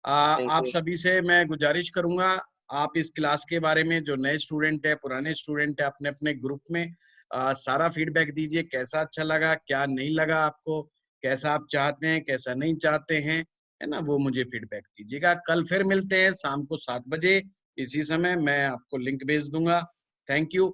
आप यू। सभी से मैं गुजारिश करूंगा, आप इस क्लास के बारे में, जो नए स्टूडेंट है पुराने स्टूडेंट है, अपने अपने ग्रुप में सारा फीडबैक दीजिए, कैसा अच्छा लगा, क्या नहीं लगा आपको, कैसा आप चाहते हैं, कैसा नहीं चाहते हैं, है ना, वो मुझे फीडबैक दीजिएगा। कल फिर मिलते हैं शाम को 7 बजे इसी समय, मैं आपको लिंक भेज दूंगा। Thank you.